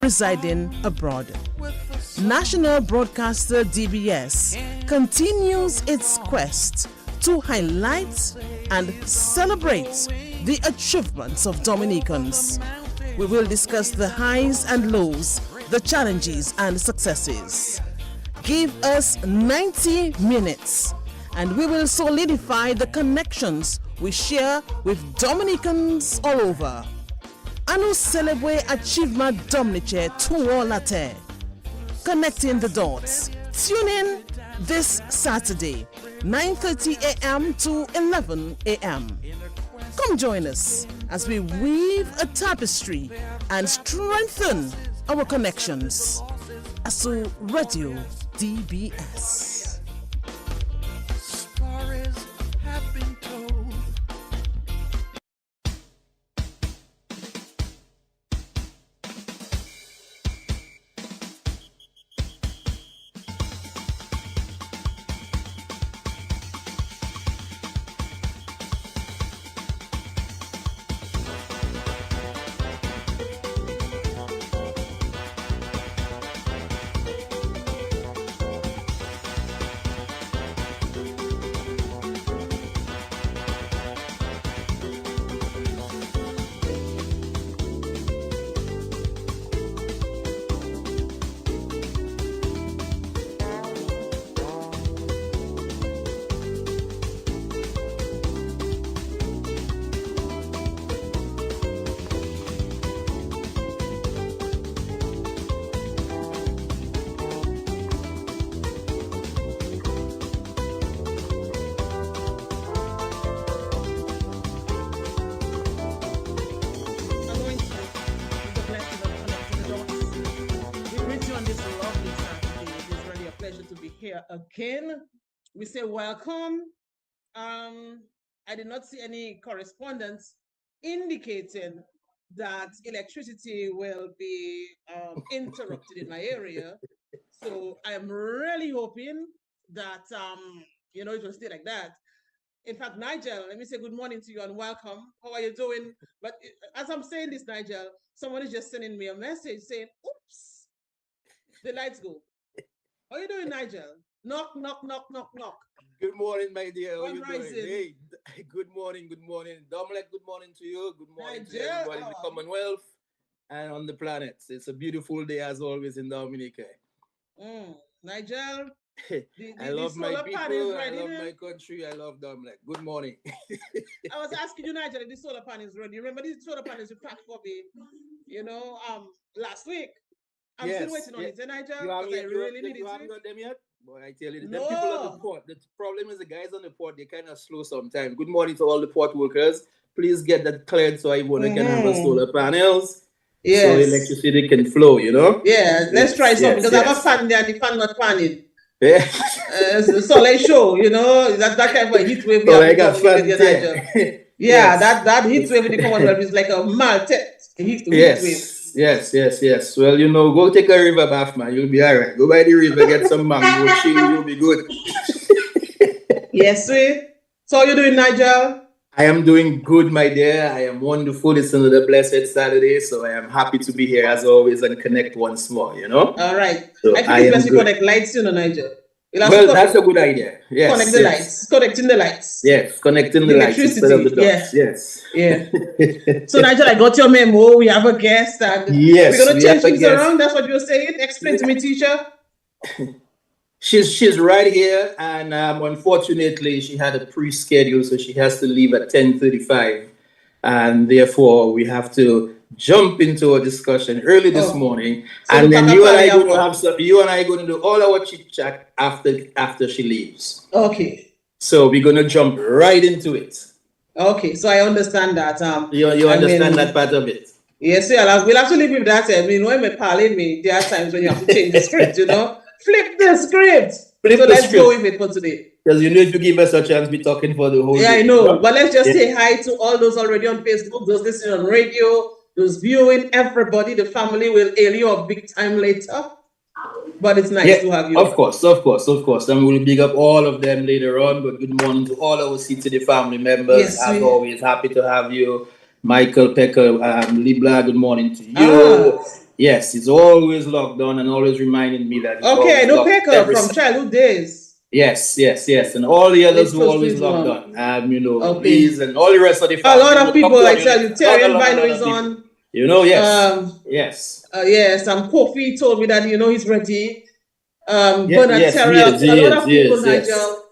residing abroad. National Broadcaster DBS continues its quest to highlight and celebrate the achievements of Dominicans. We will discuss the highs and lows, the challenges and successes. Give us 90 minutes and we will solidify the connections we share with Dominicans all over. Anu celebrate achievement Dominice Tuolate. Connecting the dots. Tune in this Saturday, 9:30 a.m. to 11 a.m. Come join us as we weave a tapestry and strengthen our connections. ASU Radio DBS. Stories have been told. Again, we say welcome. I did not see any correspondence indicating that electricity will be interrupted in my area. So I am really hoping that it will stay like that. In fact, Nigel, let me say good morning to you and welcome. How are you doing? But as I'm saying this, Nigel, someone is just sending me a message saying, oops, the lights go. How are you doing, Nigel? Knock, knock, knock, knock, knock. Good morning, my dear. How are you doing? Rising. Hey, good morning, good morning. Dominic, good morning to you. Good morning Nigel. to everybody in the Commonwealth and on the planet. It's a beautiful day as always in Dominica. Nigel, I love my people, I love my country, I love Dominic. Good morning. I was asking you, Nigel, if the solar panels ready. You remember these solar panels you packed for me, last week? I'm still waiting on it, Nigel, because I really need it. You haven't got them yet? Boy, I tell you, the people on the port, the problem is the guys on the port, they kind of slow sometimes. Good morning to all the port workers. Please get that cleared so everyone can have solar panels. Yes. So electricity can flow, Yeah, let's try something, because I have a fan there and the fan not fanning. Yeah. So let's show, that kind of a heat wave. So like a fan. Yeah, that heat wave in the Commonwealth is like a maltet heat wave. Yes. Well, go take a river bath, man. You'll be all right. Go by the river, get some mango, chill, you'll be good. Yes, sir. So how you doing, Nigel? I am doing good, my dear. I am wonderful. It's another blessed Saturday, so I am happy to be here as always and connect once more, All right. So I think it's best to connect lights, Nigel. Well, that's a good idea. Yes. Connect the lights. Connecting the lights. Yes, connecting the lights instead of the dots. Yes. Yeah. So, Nigel, I got your memo. We have a guest. And we're going to change things around. That's what you were saying. Explain to me, teacher. She's right here. And unfortunately, she had a pre-schedule, so she has to leave at 10:35. And therefore, we have to jump into a discussion early this morning, so and then you and I going to do all our chit chat after she leaves. Okay. So we're going to jump right into it. Okay, so I understand that. You understand that part of it. Yes, we'll have to live with that. When we parliament, there are times when you have to change the script. Flip the script. Let's go with it for today. Because if you give us a chance, we're talking for the whole day. Yeah, I know. But let's just say hi to all those already on Facebook, those listening on radio, those viewing, everybody. The family will hail you up big time later. But it's nice to have you. Of course. And we'll big up all of them later on. But good morning to all our CTD family members. Yes, as always, happy to have you. Michael Pecker, Libla, good morning to you. Yes, he's always locked on and always reminding me that he's Okay, I always know locked Pecker every from childhood days. Yes, yes, yes. And all the others who Little always Street logged one. on. You know, Okay. Liz and all the rest of the A family. lot You of know, come people, to I our tell unit. you, A lot, a Terry lot, a lot Bino of is people. on. You know, yes. Yes. Yes, Kofi told me that, he's ready. Yeah, Bernard yes, he Terrell, is, a he lot is, of he people, is, yes. Nigel.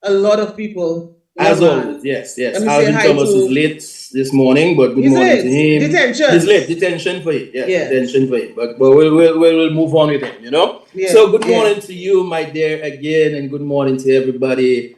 A lot of people. Yeah, As man. always, yes, yes. Let me say Alvin hi Thomas is to. late this morning, but good He's morning to late. him. Detention. He's late, detention for it. Yes, Yes. detention for it. But we'll move on with him, you know? Yeah, So good morning to you, my dear, again, and good morning to everybody.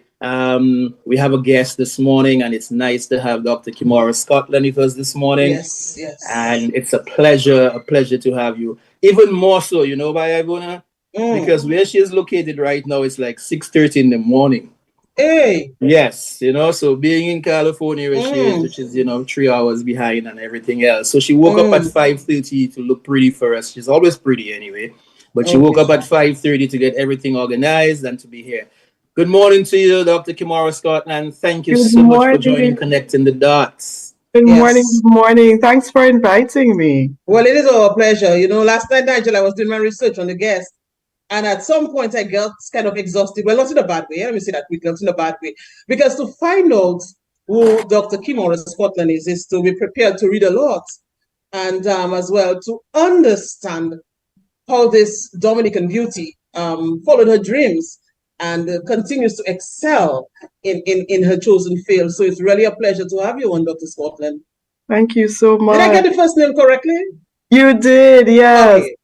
We have a guest this morning, and it's nice to have Dr. Kymora Scotland with us this morning. Yes, yes. And it's a pleasure to have you. Even more so, you know, by Ibona? Because where she is located right now, it's like 6:30 in the morning. Hey. Yes, you know, so being in California where she is, which is, 3 hours behind and everything else. So she woke up at 5:30 to look pretty for us. She's always pretty anyway. But she woke up at 5:30 to get everything organized and to be here. Good morning to you, Dr. Kymora Scotland. Thank you so much for joining Connecting the Dots. Good morning, good morning. Thanks for inviting me. Well, it is our pleasure. Last night, Nigel, I was doing my research on the guest. And at some point, I got kind of exhausted. Well, not in a bad way. Let me say that quickly, not in a bad way. Because to find out who Dr. Kymora Scotland is to be prepared to read a lot. And as well, to understand how this Dominican beauty followed her dreams and continues to excel in her chosen field. So it's really a pleasure to have you on, Dr. Scotland. Thank you so much. Did I get the first name correctly? You did, yes. Okay.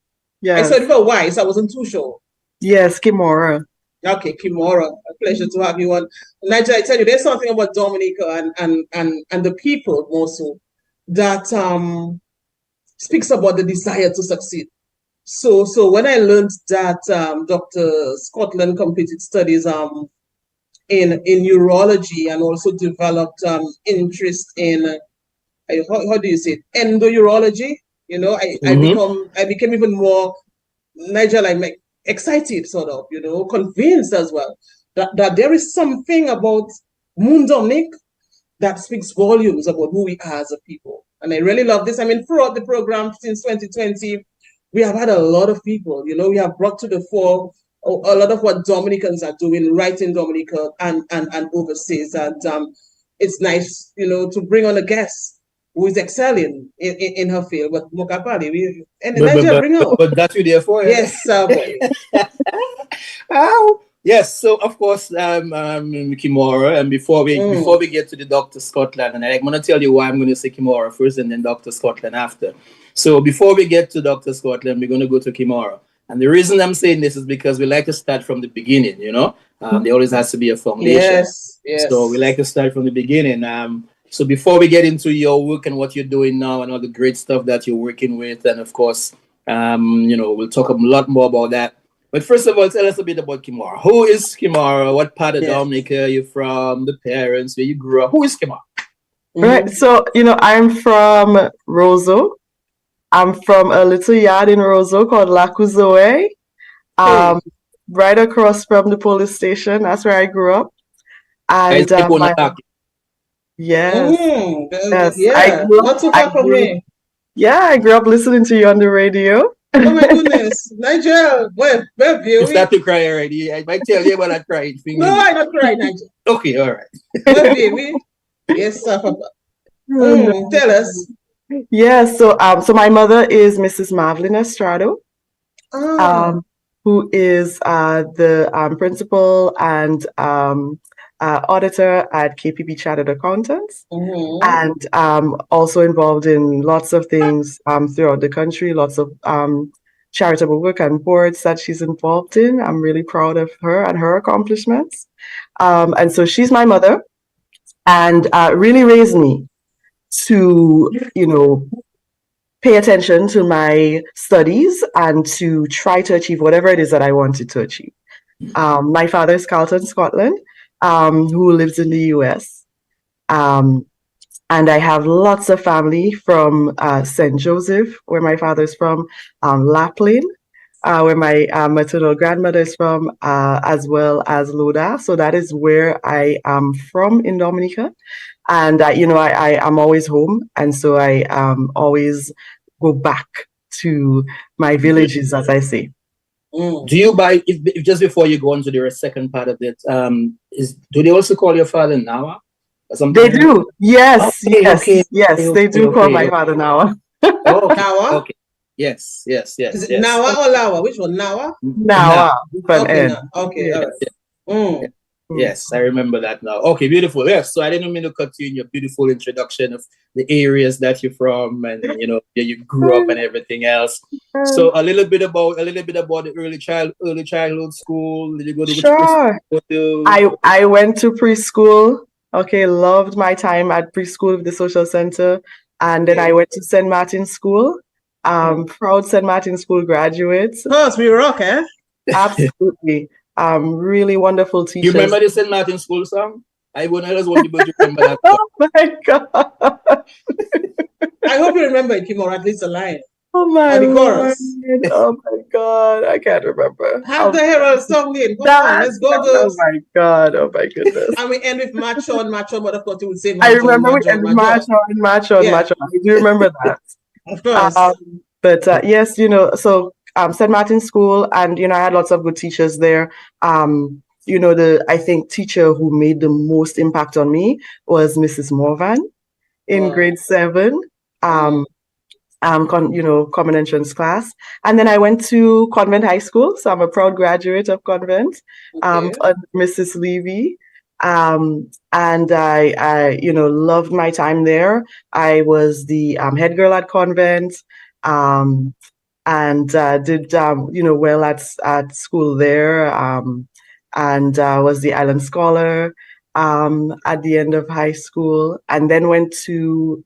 Yes. I said for Y, so I wasn't too sure. Yes, Kymora. Okay, Kymora, a pleasure to have you on. Nigel, I tell you, there's something about Dominica and the people more so that speaks about the desire to succeed. So when I learned that Dr. Scotland completed studies in neurology and also developed interest in how do you say it? Endourology. I became even more, Nigel, I'm excited, sort of, convinced as well that there is something about Moon Dominic that speaks volumes about who we are as a people. And I really love this. I mean, throughout the program since 2020, we have had a lot of people, we have brought to the fore a lot of what Dominicans are doing right in Dominica and overseas. And it's nice, to bring on a guest who is excelling in her field. But Mokapali, but that's what they're for. Yes, sir. Yes, so of course, Kymora, and before we get to the Dr. Scotland, and I'm going to tell you why I'm going to say Kymora first and then Dr. Scotland after. So before we get to Dr. Scotland, we're going to go to Kymora. And the reason I'm saying this is because we like to start from the beginning, there always has to be a foundation. Yes. So we like to start from the beginning. So before we get into your work and what you're doing now and all the great stuff that you're working with, and of course, we'll talk a lot more about that. But first of all, tell us a bit about Kymora. Who is Kymora? What part of Dominica are you from? The parents, where you grew up? Who is Kymora? Right. So, I'm from Roseau. I'm from a little yard in Roseau called La Couzoe. Right across from the police station. That's where I grew up. And yes. I grew up, not too far from me. Yeah, I grew up listening to you on the radio. Oh my goodness, Nigel, where you start to cry already. I might tell you about that crying thing. No, I not cry, Nigel. Okay, all right. Where baby? Yes, sir. Tell us. Yeah, so my mother is Mrs. Marvelyn Estrado, who is the principal and auditor at KPB Chartered Accountants, and also involved in lots of things throughout the country, lots of charitable work and boards that she's involved in. I'm really proud of her and her accomplishments. And so she's my mother and really raised me to, pay attention to my studies and to try to achieve whatever it is that I wanted to achieve. My father is Carlton Scotland, who lives in the US. And I have lots of family from St. Joseph, where my father is from, Lapland, where my maternal grandmother is from, as well as Loda. So that is where I am from in Dominica. And, I am always home. And so I always go back to my villages, as I say. Do you buy if just before you go on to the second part of it? Do they also call your father Nawa or something? They do. Yes, Okay, yes, okay, yes. okay, They do call okay, my okay. father Nawa. Okay, Nawa? okay. Yes, yes, yes, Is it yes. Nawa or Lawa? Which one? Nawa? Nawa with an Okay, N. okay, all right. Yes. Yes, I remember that now. Okay, beautiful. Yes, so I didn't mean to cut you in your beautiful introduction of the areas that you're from and where you grew up and everything else. So a little bit about the early childhood school. Did you go to which Sure. preschool? I went to preschool. Okay, loved my time at preschool with the social center. And then I went to St. Martin's School. Proud St. Martin's School graduate. Plus, we rock, eh? Absolutely. Really wonderful teachers. You remember the St. Martin's School song? I just want people to remember that song. Oh my God. I hope you remember it, Kymora, at least a line. Oh my Or the Lord. chorus. Oh my God. I can't remember. Have the Herald song in. Come on, let's go, Oh girls. my God. Oh my goodness. And we end with March on, but of course you would say I March on, remember March on, March on. March on. I do remember that. Of course. But yes, so St. Martin's School, and I had lots of good teachers there. I think teacher who made the most impact on me was Mrs. Morvan in grade 7. Common entrance class. And then I went to Convent High School. So I'm a proud graduate of Convent, Mrs. Levy. And I loved my time there. I was the head girl at Convent, and did, well at school there, and was the Island Scholar at the end of high school, and then went to,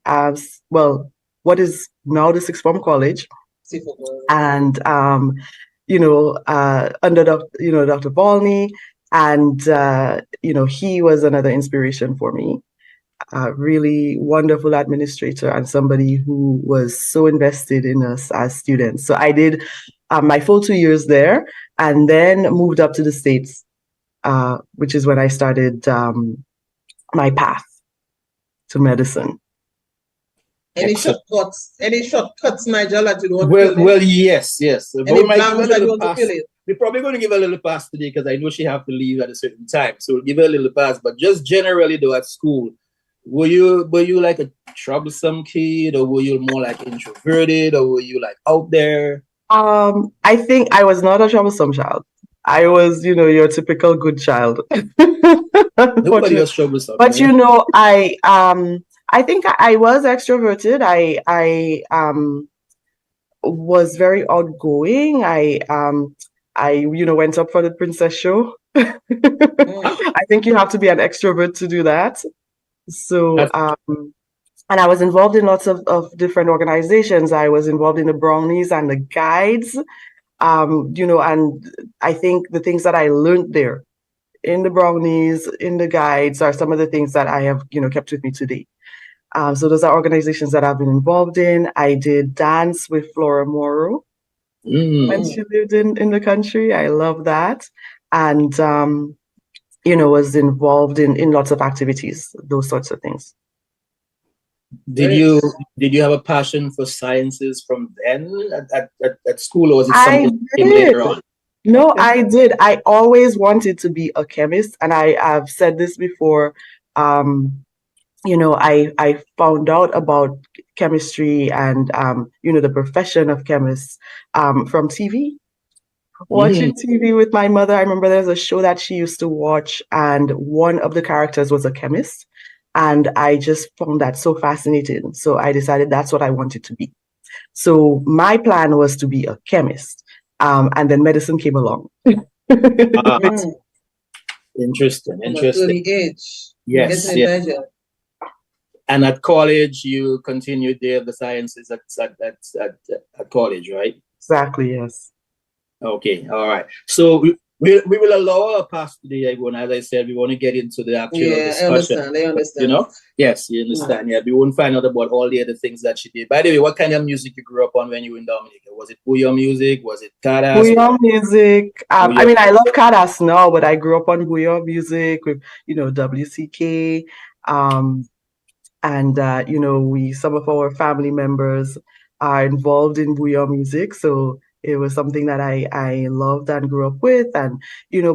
what is now the Sixth Form College, and under Dr. Volney, and he was another inspiration for me. Really wonderful administrator and somebody who was so invested in us as students. So I did my full 2 years there, and then moved up to the States, which is when I started my path to medicine. Any shortcuts, Nigel, that you don't Well, yes. Any blanks that you want to fill in? We're probably going to give her a little pass today because I know she have to leave at a certain time. So we'll give her a little pass. But just generally though, at school, were you like a troublesome kid, or were you more like introverted, or were you like out there? I think I was not a troublesome child. I was, your typical good child. Nobody was troublesome. But I think I was extroverted. I was very outgoing. I went up for the princess show. I think you have to be an extrovert to do that. So, and I was involved in lots of different organizations. I was involved in the Brownies and the Guides, and I think the things that I learned there in the Brownies, in the Guides, are some of the things that I have, kept with me today. So those are organizations that I've been involved in. I did dance with Flora Morrow when she lived in the country. I love that. And, was involved in lots of activities, those sorts of things. Did you have a passion for sciences from then at school, or was it something that came later on? No, I did. I always wanted to be a chemist, and I've said this before. I found out about chemistry and the profession of chemists from TV. Watching TV with my mother. I remember there's a show that she used to watch, and one of the characters was a chemist. And I just found that so fascinating. So I decided that's what I wanted to be. So my plan was to be a chemist. And then medicine came along. Interesting. Early age. Yes. And at college, you continued there the sciences at college, right? Exactly, yes. Okay, all right. So we will allow our pass today, everyone. As I said, we want to get into the actual discussion. I understand. Yes, you understand. Yeah, we won't find out about all the other things that she did. By the way, what kind of music you grew up on when you were in Dominica? Was it Bouillon music? Was it Cadas? Bouillon music. I mean, I love Cadas now, but I grew up on Bouillon music with, WCK. And some of our family members are involved in bouillon music. So it was something that I loved and grew up with. And,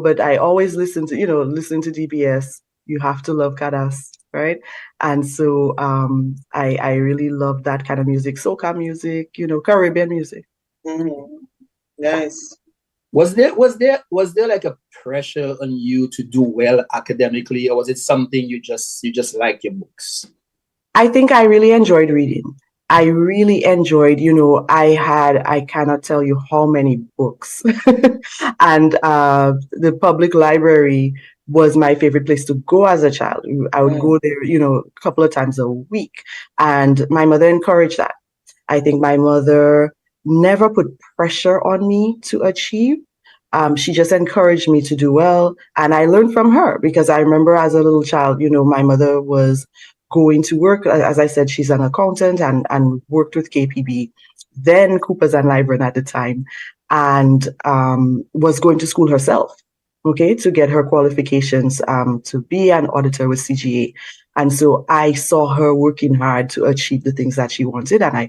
but I always listen to DBS. You have to love Cadas, right? And so I really love that kind of music, soca music, Caribbean music. Mm-hmm. Nice. Was there like a pressure on you to do well academically, or was it something you just like your books? I think I really enjoyed reading. I really enjoyed, I cannot tell you how many books. And the public library was my favorite place to go as a child. I would go there, a couple of times a week. And my mother encouraged that. I think my mother never put pressure on me to achieve. She just encouraged me to do well. And I learned from her because I remember as a little child, my mother was going to work. As I said, she's an accountant and worked with KPB, then Coopers and Lybrand at the time, and was going to school herself, okay, to get her qualifications to be an auditor with CGA. And so I saw her working hard to achieve the things that she wanted. And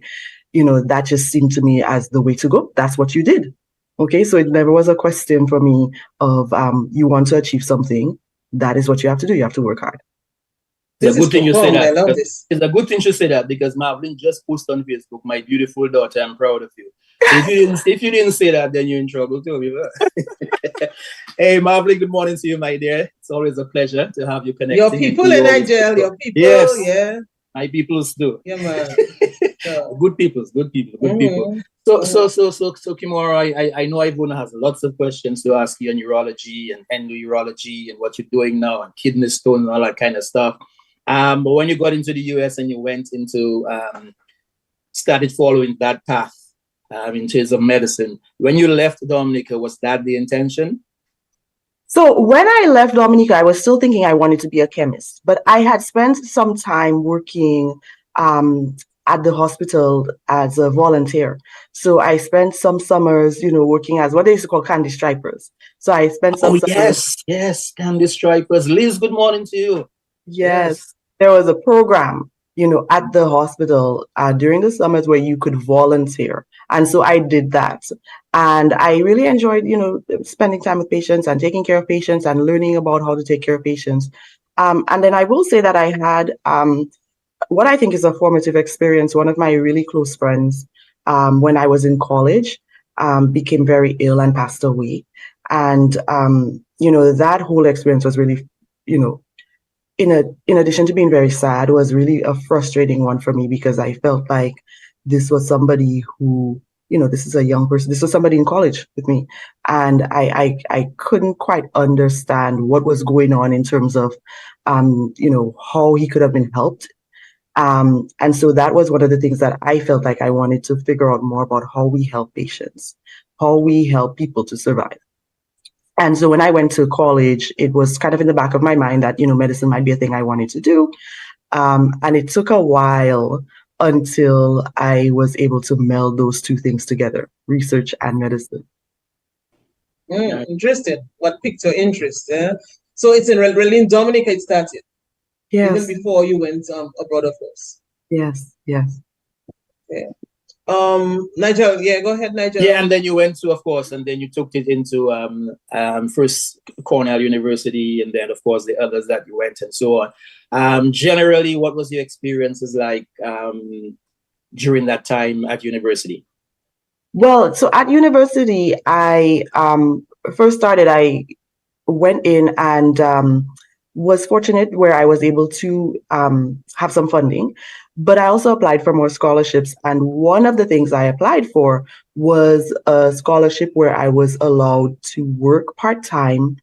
that just seemed to me as the way to go. That's what you did. Okay, so it never was a question for me of you want to achieve something. That is what you have to do. You have to work hard. It's a good thing you say that. I love this. It's a good thing you say that because Marvin just posted on Facebook, "My beautiful daughter, I'm proud of you." If you didn't say that, then you're in trouble too. Hey, Marvin, good morning to you, my dear. It's always a pleasure to have you connected. Your people in Nigeria, your people, yes, yeah. My peoples do. Yeah, man. Good people. So Kymora, I know everyone has lots of questions to ask you on urology and endourology and what you're doing now and kidney stone and all that kind of stuff. But when you got into the US and you went into started following that path in terms of medicine, when you left Dominica, was that the intention? So when I left Dominica, I was still thinking I wanted to be a chemist, but I had spent some time working at the hospital as a volunteer. So I spent some summers, working as what they used to call candy stripers. So I spent some summers. Yes, candy stripers. Liz, good morning to you. Yes. There was a program, at the hospital during the summers where you could volunteer. And so I did that. And I really enjoyed, spending time with patients and taking care of patients and learning about how to take care of patients. And then I will say that I had what I think is a formative experience. One of my really close friends, when I was in college, became very ill and passed away. And, that whole experience was really, in addition to being very sad, was really a frustrating one for me because I felt like this was somebody who, this is a young person. This was somebody in college with me. And I couldn't quite understand what was going on in terms of, how he could have been helped. And so that was one of the things that I felt like I wanted to figure out more about how we help patients, how we help people to survive. And so when I went to college, it was kind of in the back of my mind that, medicine might be a thing I wanted to do. And it took a while until I was able to meld those two things together, research and medicine. Interesting. What piqued your interest? So it's really in Dominica it started? Yes. Even before you went abroad, of course? Yes. Yeah. Nigel, go ahead, Nigel. Yeah, and then you went to, of course, and then you took it into first Cornell University, and then, of course, the others that you went and so on. Generally, what was your experiences like during that time at university? Well, so at university, I first started, I went in and was fortunate where I was able to have some funding. But I also applied for more scholarships. And one of the things I applied for was a scholarship where I was allowed to work part-time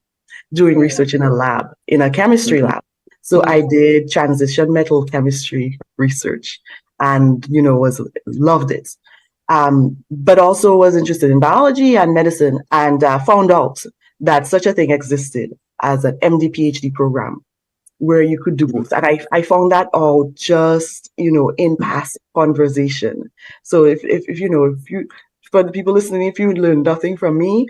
doing research in a lab, in a chemistry lab. So I did transition metal chemistry research and, loved it. But also was interested in biology and medicine and found out that such a thing existed as an MD PhD program where you could do both. And I found that out just, in past conversation. So if you, for the people listening, if you learn nothing from me,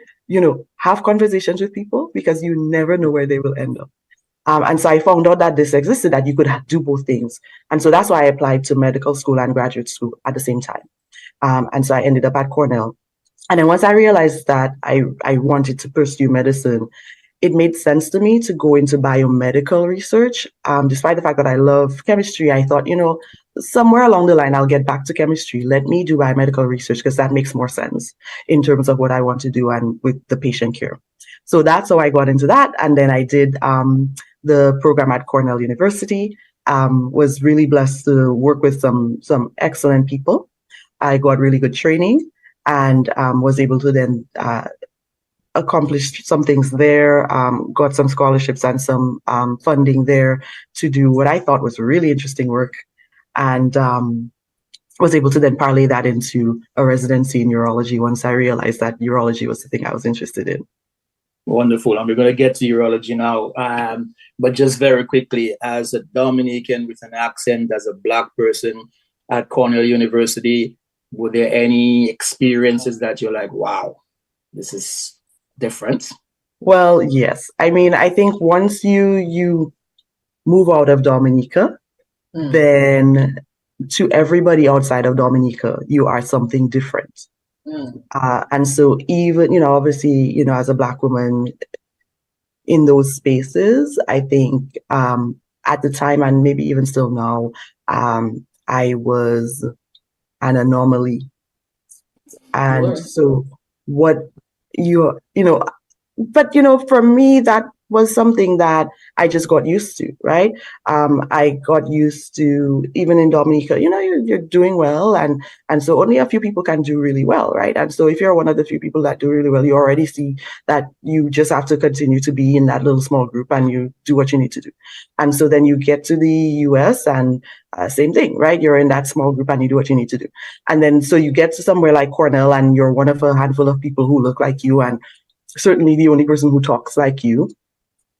have conversations with people because you never know where they will end up. And so I found out that this existed, that you could do both things. And so that's why I applied to medical school and graduate school at the same time. And so I ended up at Cornell. And then once I realized that I wanted to pursue medicine, it made sense to me to go into biomedical research. Despite the fact that I love chemistry, I thought, somewhere along the line, I'll get back to chemistry. Let me do biomedical research because that makes more sense in terms of what I want to do and with the patient care. So that's how I got into that. And then I did the program at Cornell University. Was really blessed to work with some excellent people. I got really good training and was able to then accomplished some things there, got some scholarships and some funding there to do what I thought was really interesting work, and was able to then parlay that into a residency in urology once I realized that urology was the thing I was interested in. Wonderful. And we're going to get to urology now. But just very quickly, as a Dominican with an accent, as a Black person at Cornell University, were there any experiences that you're like, wow, this is different? Well, yes. I mean, I think once you move out of Dominica, then to everybody outside of Dominica, you are something different. And so even, obviously, as a Black woman in those spaces, I think at the time and maybe even still now, I was an anomaly. And so what but for me, that was something that I just got used to, right? I got used to, even in Dominica, you're doing well, and so only a few people can do really well, right? And so if you're one of the few people that do really well, you already see that you just have to continue to be in that little small group and you do what you need to do. And so then you get to the US and same thing, right? You're in that small group and you do what you need to do. And then so you get to somewhere like Cornell and you're one of a handful of people who look like you and certainly the only person who talks like you.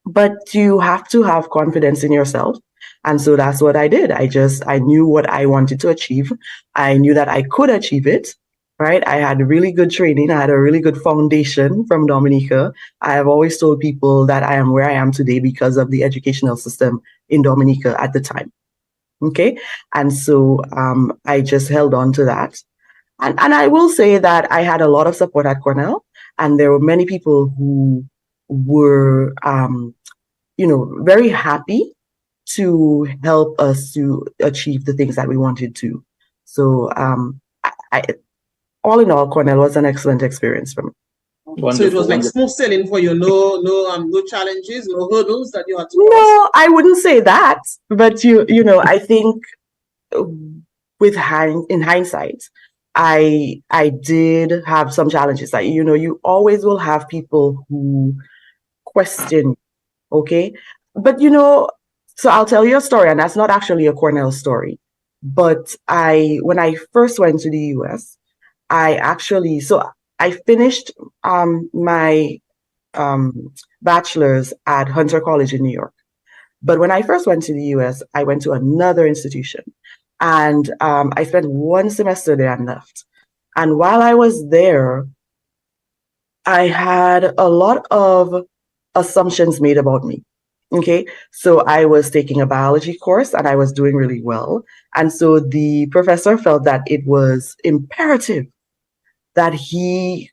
But you have to have confidence in yourself. And so that's what I did. I knew what I wanted to achieve. I knew that I could achieve it, right? I had really good training. I had a really good foundation from Dominica. I have always told people that I am where I am today because of the educational system in Dominica at the time. Okay. And so I just held on to that. And I will say that I had a lot of support at Cornell, and there were many people who were, very happy to help us to achieve the things that we wanted to. So, all in all, Cornell was an excellent experience for me. Wonderful, so it was like smooth sailing for you, no challenges, no hurdles that you had to cross. No, I wouldn't say that, but I think in hindsight, I did have some challenges. That you always will have people who question, okay? But so I'll tell you a story, and that's not actually a Cornell story. But when I first went to the US, I finished my bachelor's at Hunter College in New York. But when I first went to the US, I went to another institution. And I spent one semester there and left. And while I was there, I had a lot of assumptions made about me. Okay, so I was taking a biology course and I was doing really well. And so the professor felt that it was imperative that he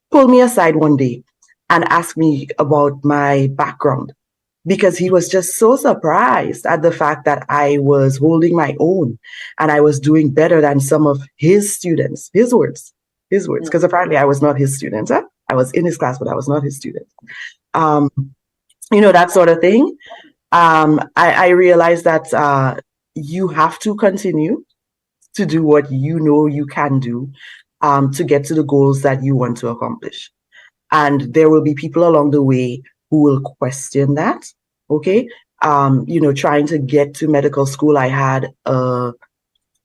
pull me aside one day and ask me about my background, because he was just so surprised at the fact that I was holding my own and I was doing better than some of his students, his words, because apparently I was not his student. Huh? I was in his class, but I was not his student. That sort of thing. I realized that you have to continue to do what you can do to get to the goals that you want to accomplish. And there will be people along the way who will question that. Okay. Trying to get to medical school, I had,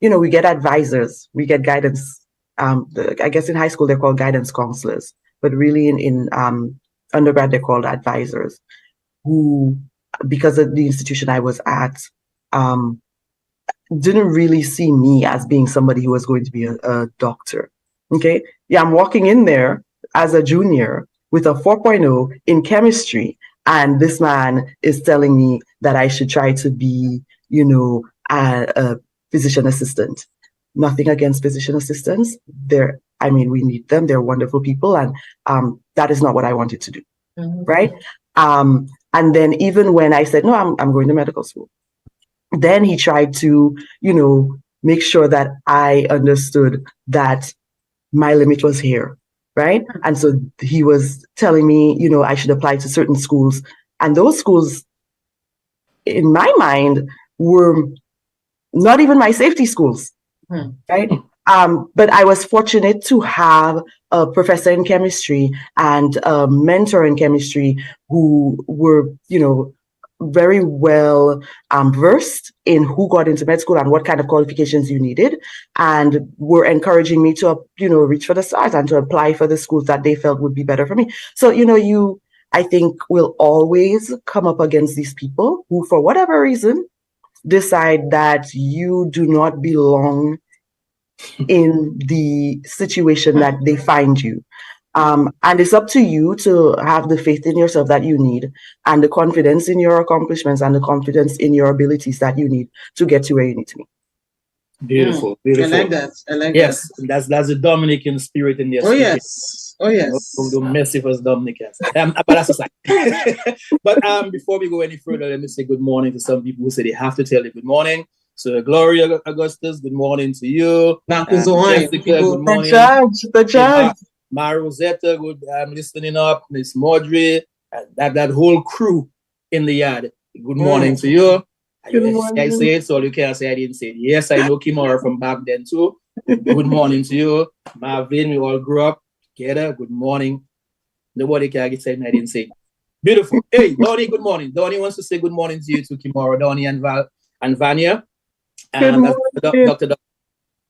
we get advisors, we get guidance. I guess in high school, they're called guidance counselors, but really in undergrad, they're called advisors, who, because of the institution I was at, didn't really see me as being somebody who was going to be a doctor. Okay. Yeah. I'm walking in there as a junior with a 4.0 in chemistry. And this man is telling me that I should try to be, a physician assistant. Nothing against physician assistants. We need them. They're wonderful people. And that is not what I wanted to do. Right. And then even when I said, no, I'm going to medical school, then he tried to, make sure that I understood that my limit was here. Right. And so he was telling me, I should apply to certain schools. And those schools, in my mind, were not even my safety schools. Right. But I was fortunate to have a professor in chemistry and a mentor in chemistry who were, very well versed in who got into med school and what kind of qualifications you needed, and were encouraging me to, reach for the stars and to apply for the schools that they felt would be better for me. So, I think will always come up against these people who, for whatever reason, decide that you do not belong in the situation that they find you. And it's up to you to have the faith in yourself that you need, and the confidence in your accomplishments and the confidence in your abilities that you need to get to where you need to be. Beautiful, beautiful. I like that. Yes, that's the Dominican spirit in there. Oh yes. Don't mess with us Dominicans. But that's aside. But before we go any further, let me say good morning to some people who say they have to tell you good morning. So Gloria Augustus, good morning to you. Jessica, good morning. The judge. Ma Rosetta, good listening up. Miss Maudrey, that whole crew in the yard. Good morning to you. Good morning. I say it, so you can't say I didn't say it. Yes, I know Kymora from back then too. Good morning to you. Marvin, we all grew up together. Good morning. Nobody can get said I didn't say it. Beautiful. Hey, Donnie, good morning. Donnie wants to say good morning to you too, Kymora, Donnie and Vanya. Good morning. Dr.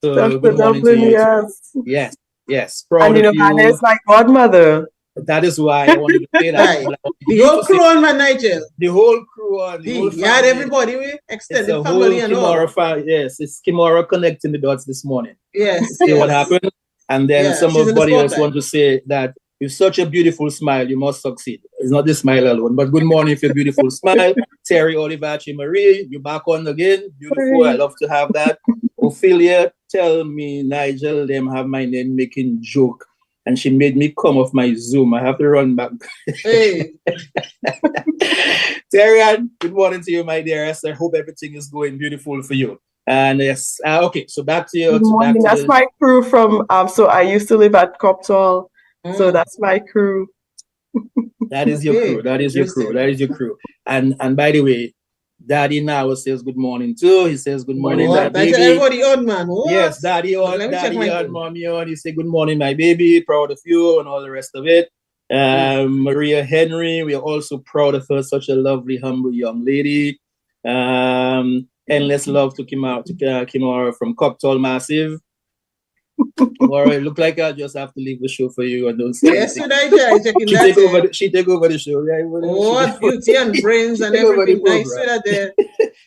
So good morning to you. Yes. Proud and of you. Hannah is my godmother. That is why I wanted to say that. The whole crew on my Nigel. The whole crew on the whole family. Everybody, we extended family and all. Yes, it's Kymora connecting the dots this morning. Yes. See what happened? And then somebody else want to say that with such a beautiful smile, you must succeed. It's not the smile alone, but good morning for your beautiful smile. Terry Olivachi Marie, you're back on again. Beautiful. I love to have that. Ophelia, tell me, Nigel, them have my name making joke. And she made me come off my Zoom. I have to run back. Hey. Terry, good morning to you, my dearest. I hope everything is going beautiful for you. And yes, okay, so back to you. Good morning. That's my crew from, so I used to live at Coptall. So that's my crew. That is your crew. That is your crew. That is your crew. And by the way, Daddy now says good morning too. He says good morning, my baby. Everybody on, man. What? Yes, Daddy on, Mommy on. He said good morning, my baby. Proud of you and all the rest of it. Maria Henry, we are also proud of her. Such a lovely, humble young lady. Endless love to Kymora from Coptall Massive. Or it look like I just have to leave the show for you and don't say anything. She take over the show. Right? What beauty and brains and everything. Nice there.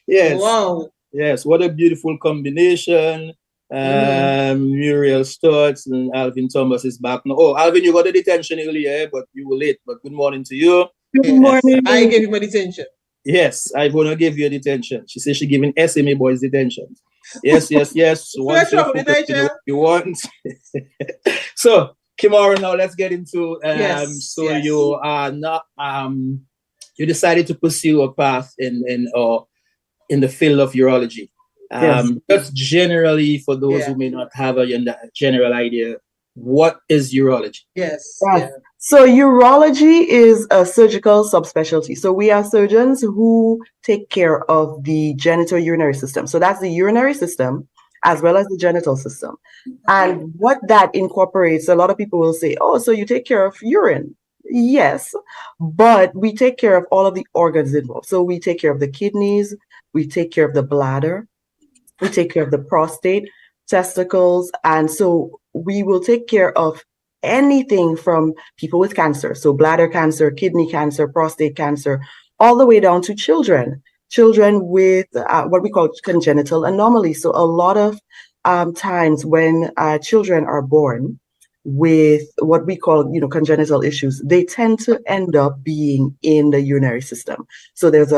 Yes. Wow. Yes, what a beautiful combination. Muriel Stutz and Alvin Thomas is back now. Oh, Alvin, you got a detention earlier, but you were late. But good morning to you. Good morning. I gave him a detention. Yes, I'm gonna give you a detention. She says she's giving SMA boys detention. Yes. Once you want. So, Kymora, now let's get into you are not you decided to pursue a path in the field of urology. Just generally for those who may not have a general idea, what is urology? Yes. So urology is a surgical subspecialty. So we are surgeons who take care of the genitourinary system. So that's the urinary system as well as the genital system. And what that incorporates, a lot of people will say, oh, so you take care of urine. Yes, but we take care of all of the organs involved. So we take care of the kidneys, we take care of the bladder, we take care of the prostate, testicles, and so we will take care of anything from people with cancer, so bladder cancer, kidney cancer, prostate cancer, all the way down to children with what we call congenital anomalies. So a lot of times when children are born, with what we call, congenital issues, they tend to end up being in the urinary system. So there's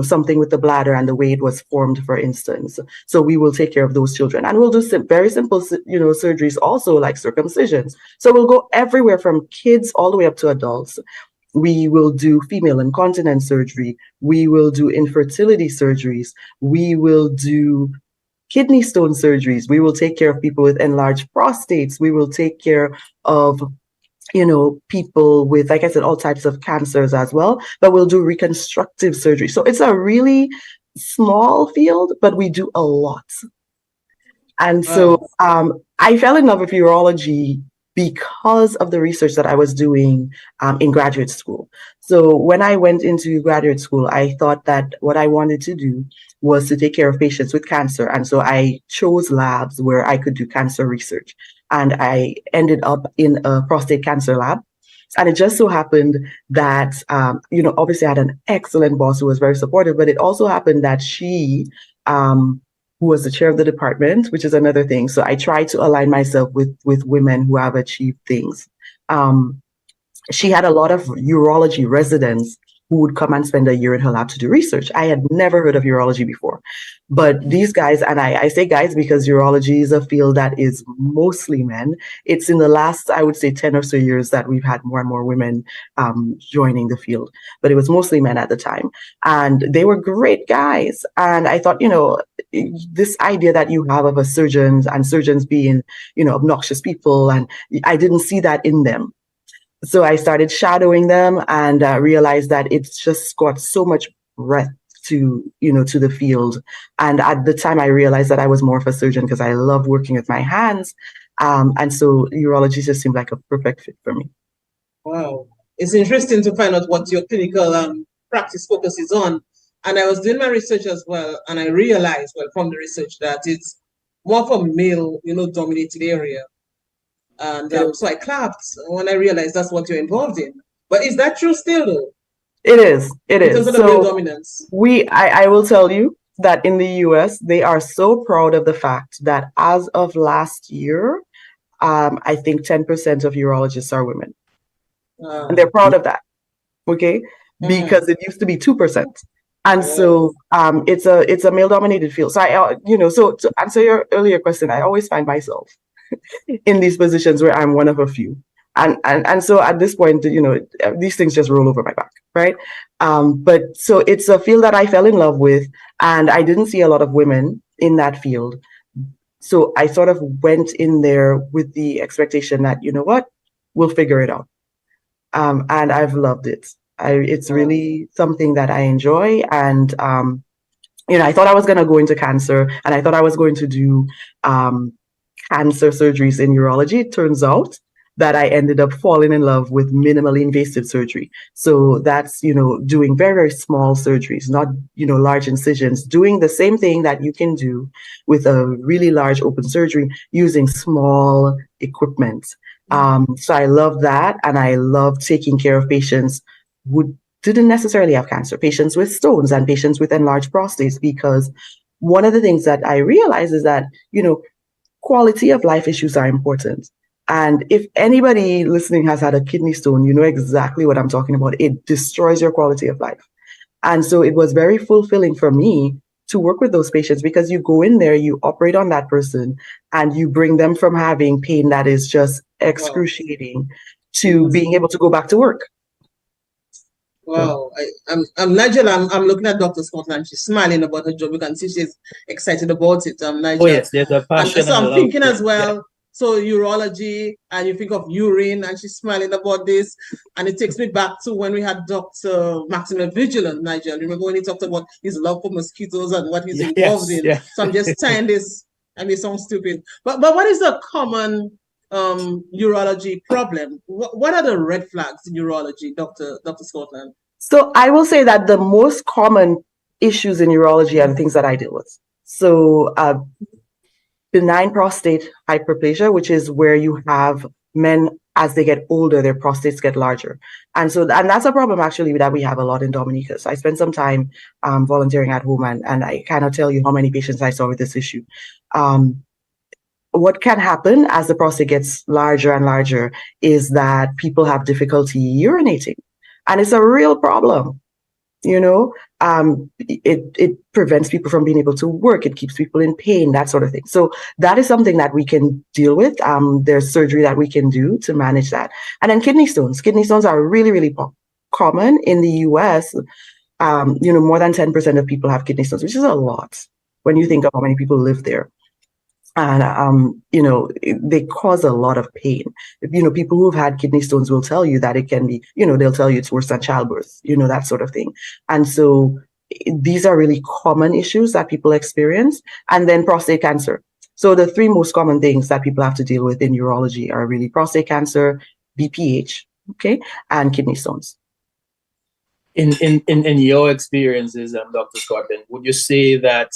something with the bladder and the way it was formed, for instance. So we will take care of those children, and we'll do very simple, surgeries also, like circumcisions. So we'll go everywhere from kids all the way up to adults. We will do female incontinence surgery. We will do infertility surgeries. We will do kidney stone surgeries. We will take care of people with enlarged prostates. We will take care of, people with, like I said, all types of cancers as well, but we'll do reconstructive surgery. So it's a really small field, but we do a lot. And so I fell in love with urology because of the research that I was doing in graduate school. So when I went into graduate school, I thought that what I wanted to do was to take care of patients with cancer. And so I chose labs where I could do cancer research. And I ended up in a prostate cancer lab. And it just so happened that, obviously I had an excellent boss who was very supportive, but it also happened that she, who was the chair of the department, which is another thing. So I try to align myself with women who have achieved things. She had a lot of urology residents who would come and spend a year in her lab to do research. I had never heard of urology before. But these guys, and I say guys because urology is a field that is mostly men. It's in the last, I would say, 10 or so years that we've had more and more women joining the field. But it was mostly men at the time. And they were great guys. And I thought, this idea that you have of a surgeons and surgeons being, obnoxious people, and I didn't see that in them. So I started shadowing them and realized that it's just got so much breadth to the field. And at the time I realized that I was more of a surgeon because I love working with my hands. And so urology just seemed like a perfect fit for me. Wow. It's interesting to find out what your clinical practice focuses on. And I was doing my research as well. And I realized, from the research, that it's more of a male, dominated area. And so I clapped when I realized that's what you're involved in. But is that true still, though? It is. It is. In terms of the male dominance. I will tell you that in the US, they are so proud of the fact that as of last year, I think 10% of urologists are women. And they're proud of that. Okay? Because it used to be 2%. And so it's a male dominated field. So so to answer your earlier question, I always find myself in these positions where I'm one of a few. And so at this point, these things just roll over my back, right? But so it's a field that I fell in love with, and I didn't see a lot of women in that field. So I sort of went in there with the expectation that, we'll figure it out. And I've loved it. It's really something that I enjoy. And, I thought I was going to go into cancer, and I thought I was going to do cancer surgeries in urology. It turns out that I ended up falling in love with minimally invasive surgery. So that's, doing very, very small surgeries, not, large incisions, doing the same thing that you can do with a really large open surgery using small equipment. So I love that. And I love taking care of patients who didn't necessarily have cancer, patients with stones and patients with enlarged prostates, because one of the things that I realize is that, quality of life issues are important. And if anybody listening has had a kidney stone, you know exactly what I'm talking about. It destroys your quality of life. And so it was very fulfilling for me to work with those patients, because you go in there, you operate on that person, and you bring them from having pain that is just excruciating to being able to go back to work. Wow, I'm Nigel. I'm looking at Dr. Scotland. She's smiling about her job. You can see she's excited about it. Nigel. Oh yes, there's a passion. And so I'm thinking as well. So urology, and you think of urine, and she's smiling about this. And it takes me back to when we had Dr. Maximus Vigilant, Nigel. Remember when he talked about his love for mosquitoes and what he's involved in? Yeah. So I'm just tying this, and it sounds stupid. But what is a common urology problem? What are the red flags in urology, Dr. Scotland? So I will say that the most common issues in urology are the things that I deal with. So benign prostate hyperplasia, which is where you have men, as they get older, their prostates get larger. And that's a problem actually that we have a lot in Dominica. So I spent some time volunteering at home, and I cannot tell you how many patients I saw with this issue. what can happen as the prostate gets larger and larger is that people have difficulty urinating. And it's a real problem. It prevents people from being able to work. It keeps people in pain, that sort of thing. So that is something that we can deal with. There's surgery that we can do to manage that. And then kidney stones. Kidney stones are really, really common in the US. More than 10% of people have kidney stones, which is a lot when you think of how many people live there. And, they cause a lot of pain. People who've had kidney stones will tell you that it can be, they'll tell you it's worse than childbirth, that sort of thing. And so these are really common issues that people experience. And then prostate cancer. So the three most common things that people have to deal with in urology are really prostate cancer, BPH, okay, and kidney stones. In your experiences, Dr. Scotland, would you say that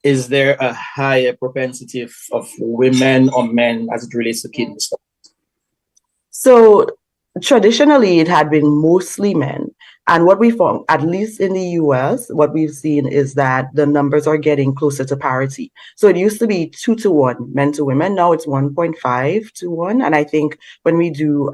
is there a higher propensity of women or men as it relates to kidney stones? So traditionally, it had been mostly men. And what we found, at least in the US, what we've seen is that the numbers are getting closer to parity. So it used to be 2 to 1, men to women. Now it's 1.5 to 1. And I think when we do,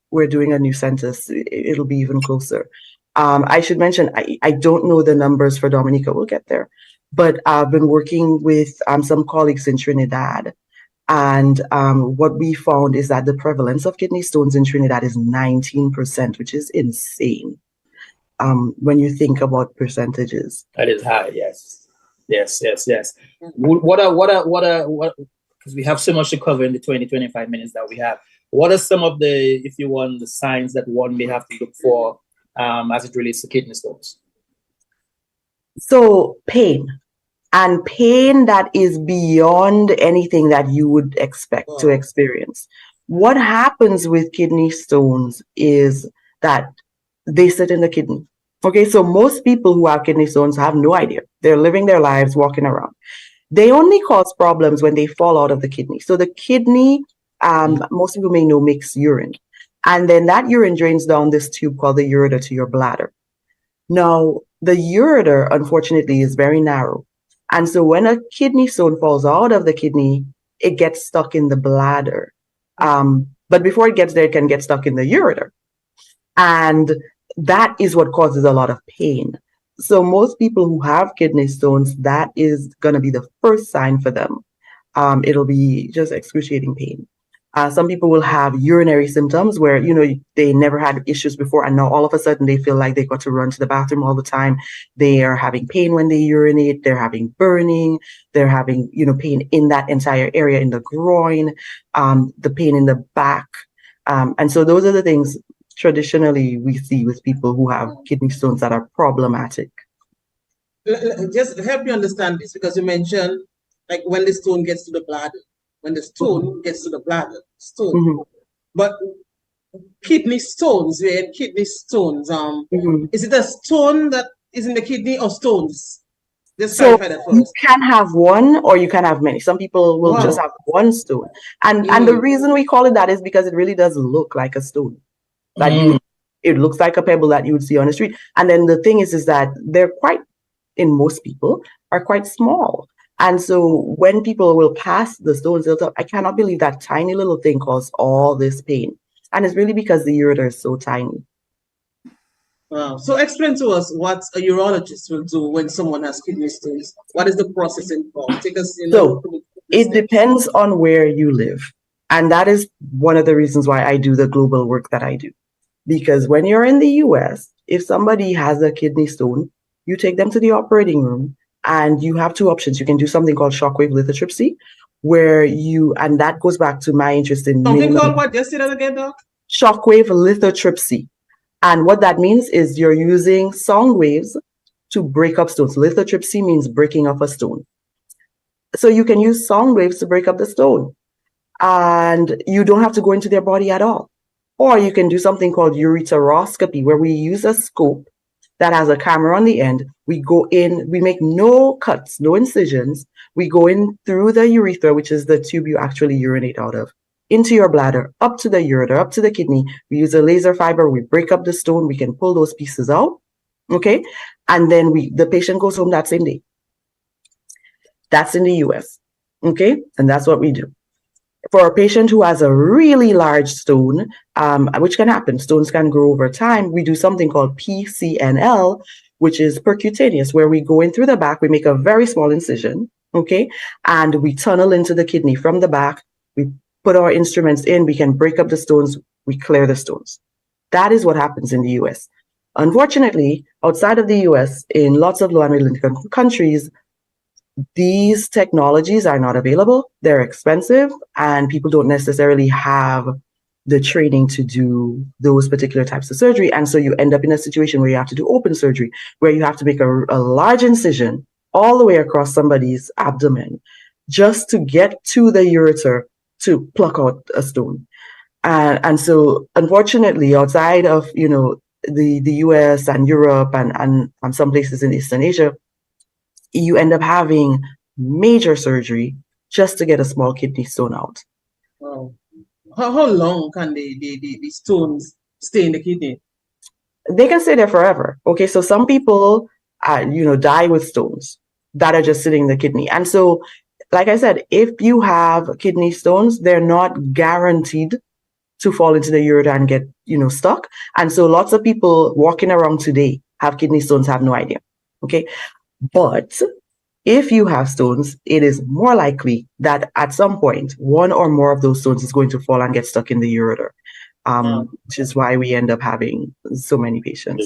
we're doing a new census, it'll be even closer. I should mention, I don't know the numbers for Dominica. We'll get there. But I've been working with some colleagues in Trinidad. And what we found is that the prevalence of kidney stones in Trinidad is 19%, which is insane when you think about percentages. That is high, yes. What because we have so much to cover in the 25 minutes that we have. What are some of the, if you want, the signs that one may have to look for as it relates to kidney stones? So pain. And pain that is beyond anything that you would expect to experience. What happens with kidney stones is that they sit in the kidney. Okay, so most people who have kidney stones have no idea. They're living their lives walking around. They only cause problems when they fall out of the kidney. So the kidney, most people may know, makes urine. And then that urine drains down this tube called the ureter to your bladder. Now, the ureter, unfortunately, is very narrow. And so when a kidney stone falls out of the kidney, it gets stuck in the bladder. But before it gets there, it can get stuck in the ureter. And that is what causes a lot of pain. So most people who have kidney stones, that is going to be the first sign for them. It'll be just excruciating pain. Some people will have urinary symptoms where, they never had issues before, and now all of a sudden they feel like they got to run to the bathroom all the time. They are having pain when they urinate. They're having burning. They're having, pain in that entire area, in the groin, the pain in the back. And so those are the things traditionally we see with people who have kidney stones that are problematic. Just help me understand this, because you mentioned like when the stone gets to the bladder. When the stone gets to the bladder, but kidney stones, is it a stone that is in the kidney or stones? Just clarify that first. You can have one or you can have many. Some people will just have one stone. And the reason we call it that is because it really does look like a stone. It looks like a pebble that you would see on the street. And then the thing is that they're in most people, are quite small. And so when people will pass the stones, they'll tell, I cannot believe that tiny little thing caused all this pain. And it's really because the ureter is so tiny. Wow. So explain to us what a urologist will do when someone has kidney stones. What is the process involved? Take us, it depends on where you live. And that is one of the reasons why I do the global work that I do. Because when you're in the US, if somebody has a kidney stone, you take them to the operating room. And you have two options. You can do something called shockwave lithotripsy, and that goes back to my interest in something called what? Just say that again, Doc. Shockwave lithotripsy. And what that means is you're using sound waves to break up stones. Lithotripsy means breaking up a stone. So you can use sound waves to break up the stone. And you don't have to go into their body at all. Or you can do something called ureteroscopy, where we use a scope that has a camera on the end. We go in, we make no cuts, no incisions. We go in through the urethra, which is the tube you actually urinate out of, into your bladder, up to the ureter, up to the kidney. We use a laser fiber, we break up the stone, we can pull those pieces out, okay? And then the patient goes home that same day. That's in the US. Okay, and that's what we do. For a patient who has a really large stone, which can happen, stones can grow over time, we do something called PCNL, which is percutaneous, where we go in through the back, we make a very small incision, okay, and we tunnel into the kidney from the back, we put our instruments in, we can break up the stones, we clear the stones. That is what happens in the US. Unfortunately, outside of the US, in lots of low and middle income countries, these technologies are not available, they're expensive, and people don't necessarily have the training to do those particular types of surgery. And so you end up in a situation where you have to do open surgery, where you have to make a large incision all the way across somebody's abdomen just to get to the ureter to pluck out a stone. And so unfortunately, outside of, the US and Europe and some places in Eastern Asia, you end up having major surgery just to get a small kidney stone out. Wow. How long can the stones stay in the kidney? They can stay there forever. Okay, so some people, die with stones that are just sitting in the kidney. And so, like I said, if you have kidney stones, they're not guaranteed to fall into the ureter and get, stuck. And so lots of people walking around today have kidney stones, have no idea. Okay. But if you have stones, it is more likely that at some point, one or more of those stones is going to fall and get stuck in the ureter, which is why we end up having so many patients.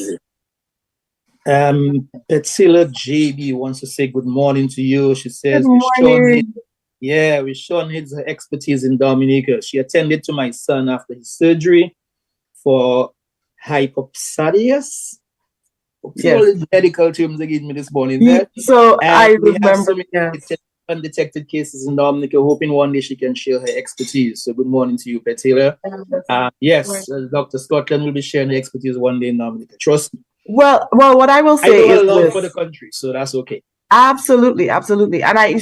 Petzilla JB wants to say good morning to you. She says, with Sean needs her expertise in Dominica. She attended to my son after his surgery for hypopsadias. All the medical terms they gave me this morning. So I remember have some undetected cases in Dominica, hoping one day she can share her expertise. So good morning to you, Petila. Dr. Scotland will be sharing her expertise one day in Dominica. Trust me. Well, what I will say is love for the country, so that's okay. Absolutely. And I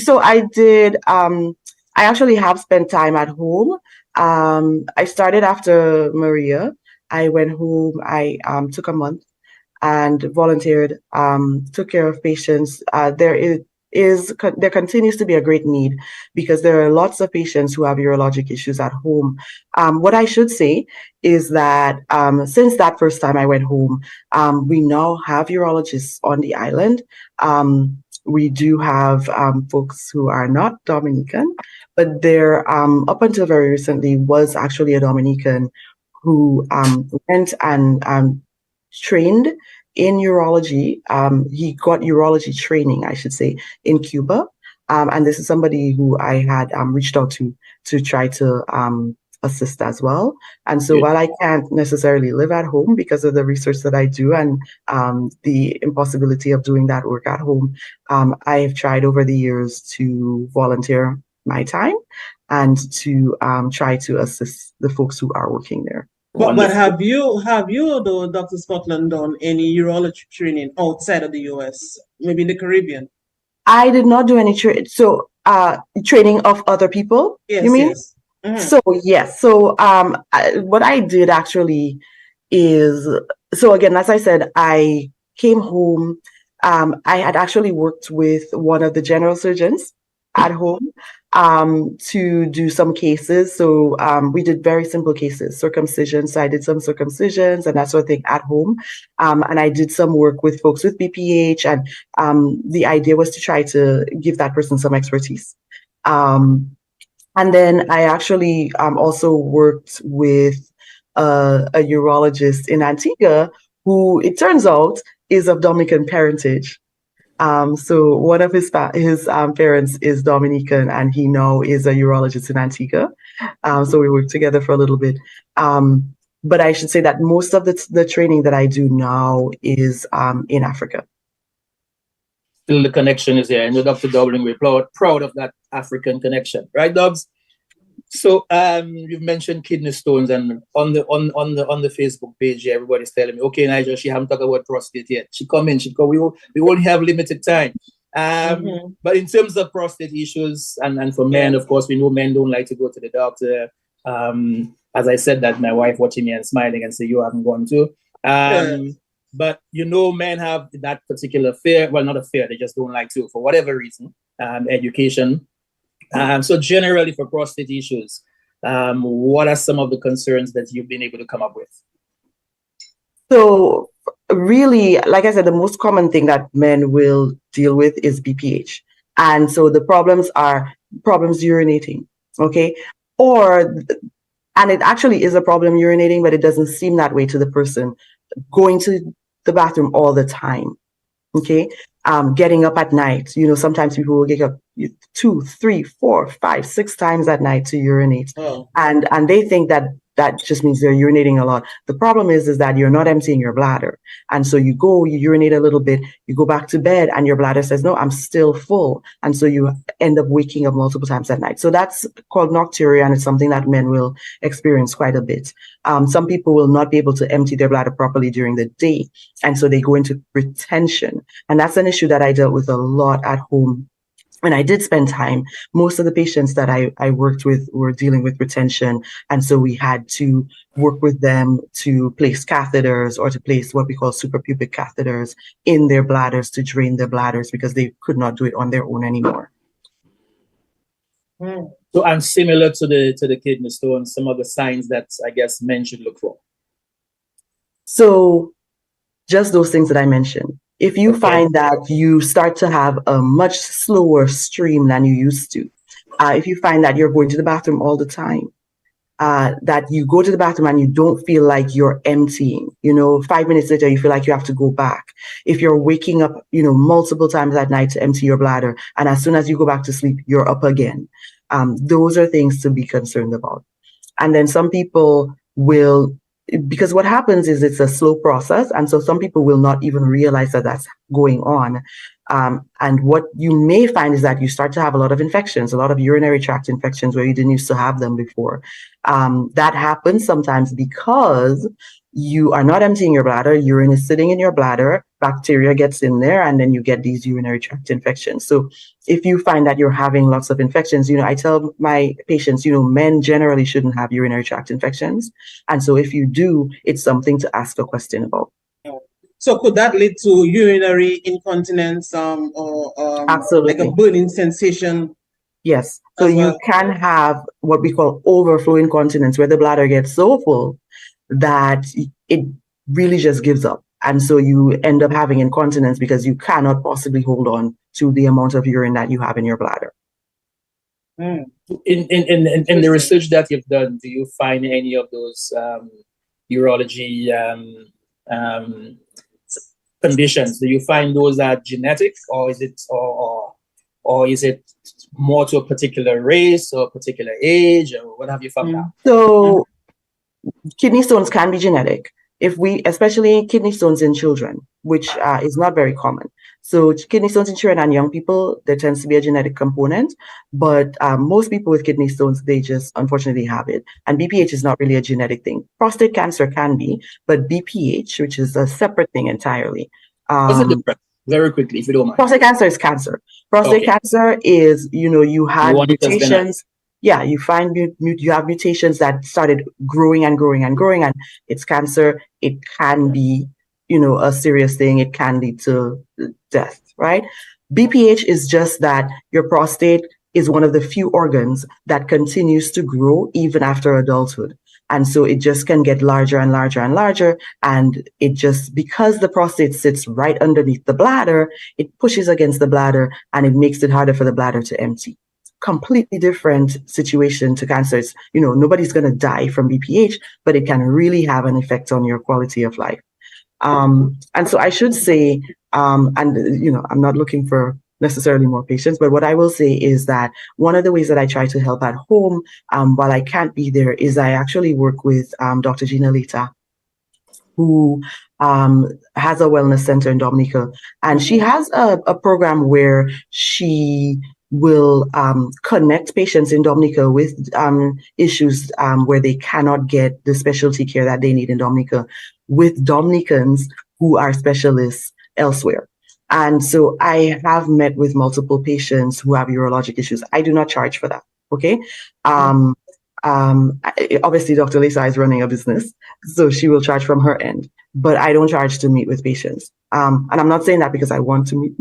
actually have spent time at home. I started after Maria. I went home, I took a month and volunteered, took care of patients. There continues to be a great need because there are lots of patients who have urologic issues at home. What I should say is that since that first time I went home, we now have urologists on the island. We do have folks who are not Dominican, but there, up until very recently, was actually a Dominican who went and trained in urology. He got urology training, I should say, in Cuba. And this is somebody who I had reached out to try to assist as well. And so while I can't necessarily live at home because of the research that I do and the impossibility of doing that work at home, I've tried over the years to volunteer my time and to try to assist the folks who are working there. But have you though, Dr. Scotland, done any urology training outside of the US, maybe in the Caribbean? I did not do any training of other people. Yes, you mean? Yes. Mm-hmm. So yes. So what I did actually is, so again, as I said, I came home. I had actually worked with one of the general surgeons at home to do some cases. So we did very simple cases, circumcisions. So I did some circumcisions and that sort of thing at home. And I did some work with folks with BPH. And the idea was to try to give that person some expertise. And then I actually also worked with a urologist in Antigua who, it turns out, is of Dominican parentage. So one of his parents is Dominican, and he now is a urologist in Antigua. So we worked together for a little bit. But I should say that most of the training that I do now is in Africa. Still, the connection is here. I know Dr. Dublin, we're proud of that African connection, right, Dubs? So you've mentioned kidney stones, and on the Facebook page, everybody's telling me, okay, Nigel, she haven't talked about prostate yet. She come. We only have limited time. But in terms of prostate issues, and for men, of course, we know men don't like to go to the doctor. As I said that, my wife watching me and smiling and say, you haven't gone to. But men have that particular fear. Well, not a fear; they just don't like to, for whatever reason. Education. So generally, for prostate issues, what are some of the concerns that you've been able to come up with? So really, like I said, the most common thing that men will deal with is BPH. And so the problems are problems urinating, okay? And it actually is a problem urinating, but it doesn't seem that way to the person going to the bathroom all the time, okay? Getting up at night, sometimes people will get up 2, 3, 4, 5, 6 times at night to urinate. Oh. And they think that just means they're urinating a lot. The problem is that you're not emptying your bladder. And so you urinate a little bit, you go back to bed, and your bladder says, no, I'm still full. And so you end up waking up multiple times at night. So that's called nocturia, and it's something that men will experience quite a bit. Some people will not be able to empty their bladder properly during the day. And so they go into retention. And that's an issue that I dealt with a lot at home. When I did spend time, most of the patients that I worked with were dealing with retention. And so we had to work with them to place catheters or to place what we call suprapubic catheters in their bladders to drain their bladders because they could not do it on their own anymore. So, and similar to the kidney stone, some of the signs that I guess men should look for. So just those things that I mentioned. If you find that you start to have a much slower stream than you used to, if you find that you're going to the bathroom all the time, that you go to the bathroom and you don't feel like you're emptying, 5 minutes later, you feel like you have to go back. If you're waking up, multiple times at night to empty your bladder, and as soon as you go back to sleep, you're up again. Those are things to be concerned about. And then some people will, because what happens is it's a slow process. And so some people will not even realize that that's going on. And what you may find is that you start to have a lot of infections, a lot of urinary tract infections where you didn't used to have them before. That happens sometimes because you are not emptying your bladder, urine is sitting in your bladder, bacteria gets in there, and then you get these urinary tract infections. So if you find that you're having lots of infections, I tell my patients, men generally shouldn't have urinary tract infections. And so if you do, it's something to ask a question about. So could that lead to urinary incontinence or Absolutely. like a burning sensation? Yes. So you can have what we call overflow incontinence, where the bladder gets so full that it really just gives up. And so you end up having incontinence because you cannot possibly hold on to the amount of urine that you have in your bladder. In the research that you've done, do you find any of those urology conditions? Do you find those are genetic, or is it or is it more to a particular race or a particular age, or what have you found out? So kidney stones can be genetic. Especially kidney stones in children, which is not very common. So kidney stones in children and young people, there tends to be a genetic component, but most people with kidney stones, they just unfortunately have it. And BPH is not really a genetic thing. Prostate cancer can be, but BPH, which is a separate thing entirely. What's the difference? Very quickly, if you don't mind. Prostate cancer is cancer. Prostate cancer is, you had mutations. Yeah, you find you have mutations that started growing and growing and growing, and it's cancer. It can be, a serious thing. It can lead to death, right? BPH is just that your prostate is one of the few organs that continues to grow even after adulthood. And so it just can get larger and larger and larger. And it just, because the prostate sits right underneath the bladder, it pushes against the bladder and it makes it harder for the bladder to empty. Completely different situation to cancer. It's, nobody's going to die from BPH, but it can really have an effect on your quality of life. And so I should say, I'm not looking for necessarily more patients, but what I will say is that one of the ways that I try to help at home, while I can't be there, is I actually work with Dr. Gina Leta, who has a wellness center in Dominica. And she has a program where she will connect patients in Dominica with issues where they cannot get the specialty care that they need in Dominica with Dominicans who are specialists elsewhere. And so I have met with multiple patients who have urologic issues. I do not charge for that. Okay. Obviously, Dr. Lisa is running a business, so she will charge from her end. but I don't charge to meet with patients. And I'm not saying that because I want to meet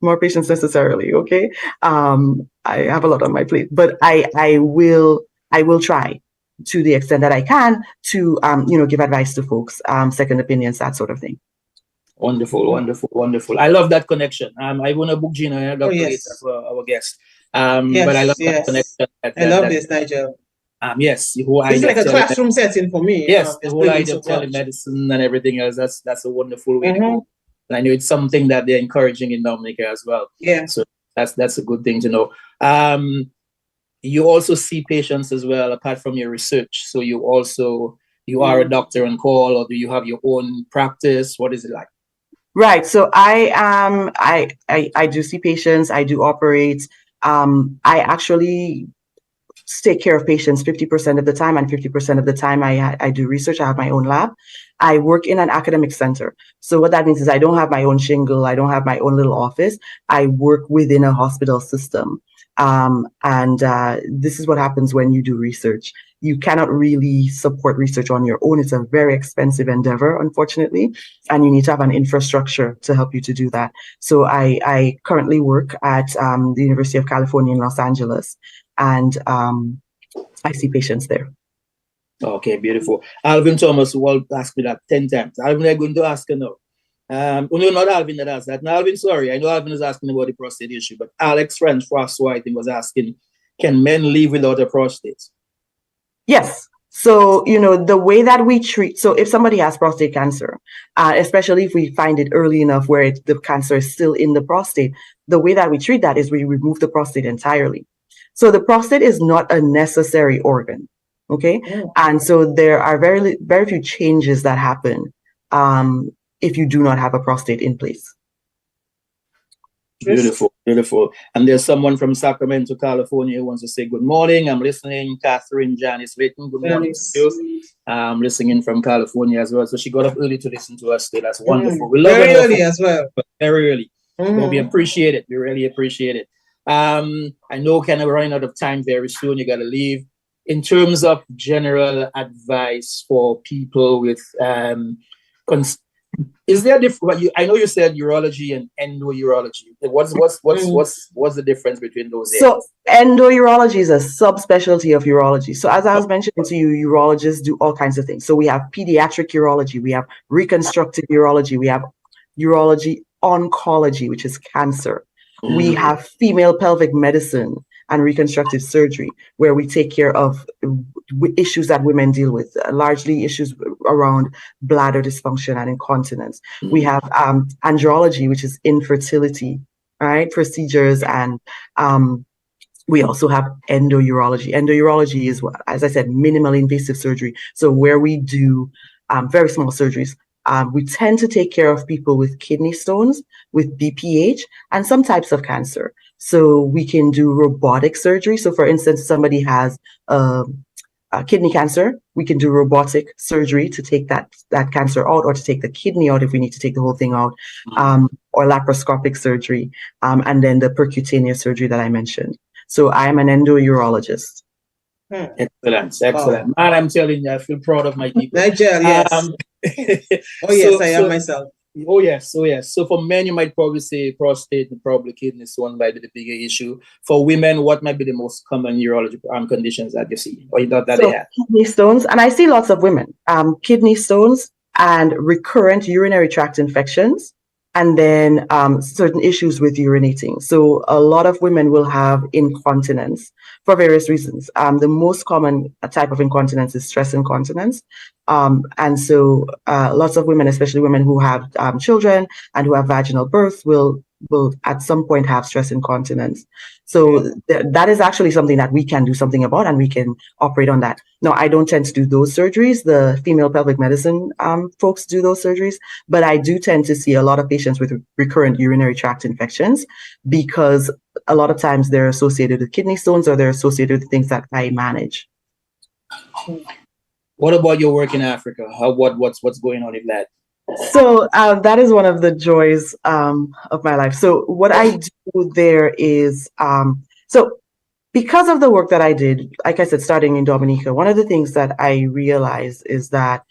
more patients necessarily. Okay. I have a lot on my plate, but I will try to the extent that I can to, give advice to folks, second opinions, that sort of thing. Wonderful, wonderful, wonderful. I love that connection. I want to book Gina and Dr. Later for our guest. But I love that connection. I love this, Nigel. Yes, the whole it's idea like a classroom setting for me. Yes, the whole idea of telemedicine and everything else. That's a wonderful way to go. And I know it's something that they're encouraging in Dominica as well. Yeah. So that's a good thing to know. You also see patients as well, apart from your research. So you are a doctor on call, or do you have your own practice? What is it like? Right. So I do see patients. I do operate. I actually take care of patients 50% of the time, and 50% of the time I do research. I have my own lab. I work in an academic center. So what that means is I don't have my own shingle. I don't have my own little office. I work within a hospital system. And this is what happens when you do research. You cannot really support research on your own. It's a very expensive endeavor, unfortunately, and you need to have an infrastructure to help you to do that. So I currently work at the University of California in Los Angeles, and I see patients there. Okay, beautiful. Alvin Thomas will ask me that 10 times. Alvin, I'm going to ask her now. No, not Alvin that asked that. No, Alvin, sorry. I know Alvin is asking about the prostate issue, but Alex Francois, I think, was asking, can men live without a prostate? Yes. So, the way that we treat, so if somebody has prostate cancer, especially if we find it early enough where the cancer is still in the prostate, the way that we treat that is we remove the prostate entirely. So the prostate is not a necessary organ. Okay. And so there are very, very few changes that happen if you do not have a prostate in place. Beautiful, beautiful. And there's someone from Sacramento, California who wants to say good morning. I'm listening. Catherine Janice Layton, good morning to you. I'm listening from California as well. So she got up early to listen to us today. That's wonderful. We love very early as well. Very early. But we appreciate it. We really appreciate it. I know kind of running out of time very soon. You got to leave. In terms of general advice for people with is there a difference? I know you said urology and endourology. What's the difference between those areas? So endourology is a subspecialty of urology. So as I was mentioning to you, urologists do all kinds of things. So we have pediatric urology, we have reconstructive urology, we have urology oncology, which is cancer. We have female pelvic medicine and reconstructive surgery, where we take care of issues that women deal with, largely issues around bladder dysfunction and incontinence. We have andrology, which is infertility, right, procedures, and we also have endourology. Endourology is, as I said, minimally invasive surgery. So where we do very small surgeries. We tend to take care of people with kidney stones, with BPH, and some types of cancer. So we can do robotic surgery. So for instance, somebody has kidney cancer, we can do robotic surgery to take that cancer out, or to take the kidney out if we need to take the whole thing out, or laparoscopic surgery, and then the percutaneous surgery that I mentioned. So I am an endourologist. Excellent. Man, I'm telling you, I feel proud of my people. Nigel, yes. Oh yes, I am myself. Oh yes. So for men, you might probably say prostate and probably kidney stone might be the bigger issue. For women, what might be the most common urologic conditions that you see, or that they have? Kidney stones, and I see lots of women. Kidney stones and recurrent urinary tract infections, and then certain issues with urinating. So a lot of women will have incontinence for various reasons. The most common type of incontinence is stress incontinence. And so lots of women, especially women who have children and who have vaginal birth, will at some point have stress incontinence. So that is actually something that we can do something about, and we can operate on that. Now, I don't tend to do those surgeries. The female pelvic medicine folks do those surgeries, but I do tend to see a lot of patients with recurrent urinary tract infections, because a lot of times they're associated with kidney stones, or they're associated with things that I manage. What about your work in Africa? What's going on in that? So that is one of the joys of my life. So what I do there is, so because of the work that I did, like I said, starting in Dominica, one of the things that I realized is that,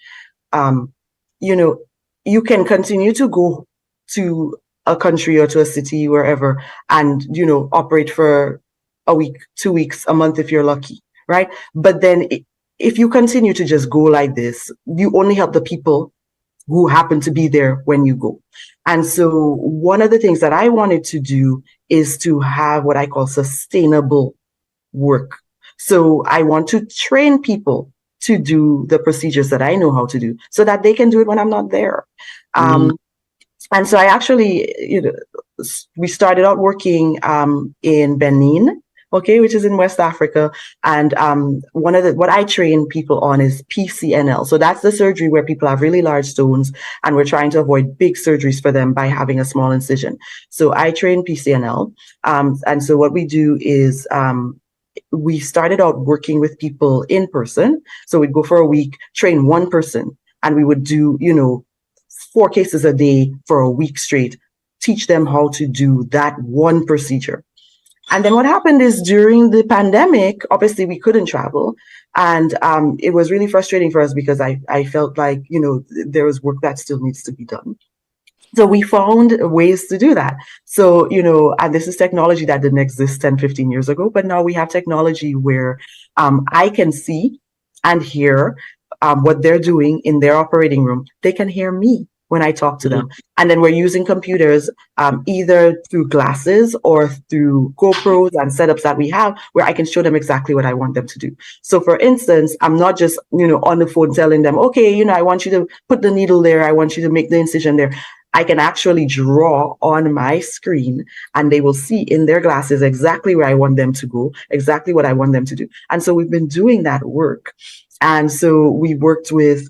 you can continue to go to a country or to a city, wherever, and, operate for a week, 2 weeks, a month if you're lucky, right? But then if you continue to just go like this, you only help the people who happen to be there when you go. And so one of the things that I wanted to do is to have what I call sustainable work. So I want to train people to do the procedures that I know how to do so that they can do it when I'm not there. And so I actually, we started out working in Benin, okay, which is in West Africa. And what I train people on is PCNL. So that's the surgery where people have really large stones, and we're trying to avoid big surgeries for them by having a small incision. So I train PCNL. And so what we do is we started out working with people in person. So we'd go for a week, train one person, and we would do, 4 cases a day for a week straight, teach them how to do that one procedure. And then what happened is during the pandemic, obviously we couldn't travel. And it was really frustrating for us because I felt like, there was work that still needs to be done. So we found ways to do that. So, and this is technology that didn't exist 10, 15 years ago, but now we have technology where I can see and hear what they're doing in their operating room. They can hear me when I talk to them. And then we're using computers either through glasses or through GoPros and setups that we have where I can show them exactly what I want them to do. So for instance, I'm not just, on the phone telling them, okay, I want you to put the needle there. I want you to make the incision there. I can actually draw on my screen and they will see in their glasses exactly where I want them to go, exactly what I want them to do. And so we've been doing that work. And so we worked with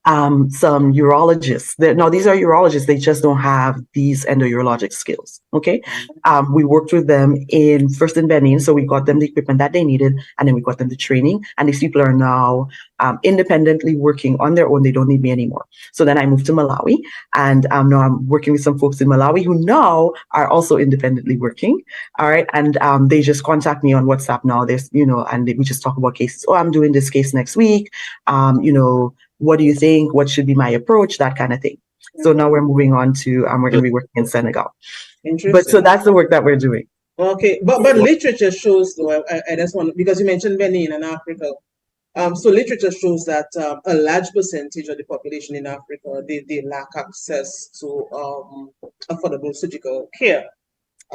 some urologists. Now, these are urologists. They just don't have these endourologic skills. Okay. We worked with them first in Benin. So we got them the equipment that they needed, and then we got them the training. And these people are now independently working on their own. They don't need me anymore. So then I moved to Malawi, and now I'm working with some folks in Malawi who now are also independently working. All right. And they just contact me on WhatsApp now. There's, and we just talk about cases. Oh, I'm doing this case next week. What do you think? What should be my approach? That kind of thing. So now we're moving on to, we're going to be working in Senegal. Interesting. But so that's the work that we're doing. Okay. But literature shows, though, I just want, because you mentioned Benin and Africa. So literature shows that a large percentage of the population in Africa, they lack access to affordable surgical care.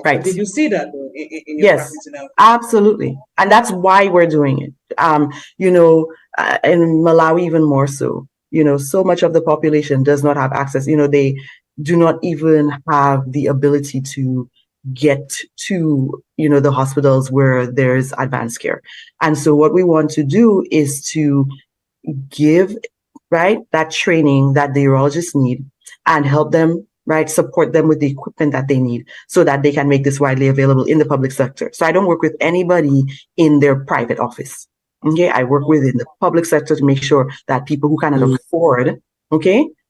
Right. Did you see that in your practice now? Absolutely. And that's why we're doing it. In Malawi, even more so, so much of the population does not have access. They do not even have the ability to get to, the hospitals where there's advanced care. And so what we want to do is to give, that training that the urologists need and help them, support them with the equipment that they need so that they can make this widely available in the public sector. So I don't work with anybody in their private office. Okay, I work within the public sector to make sure that people who cannot afford,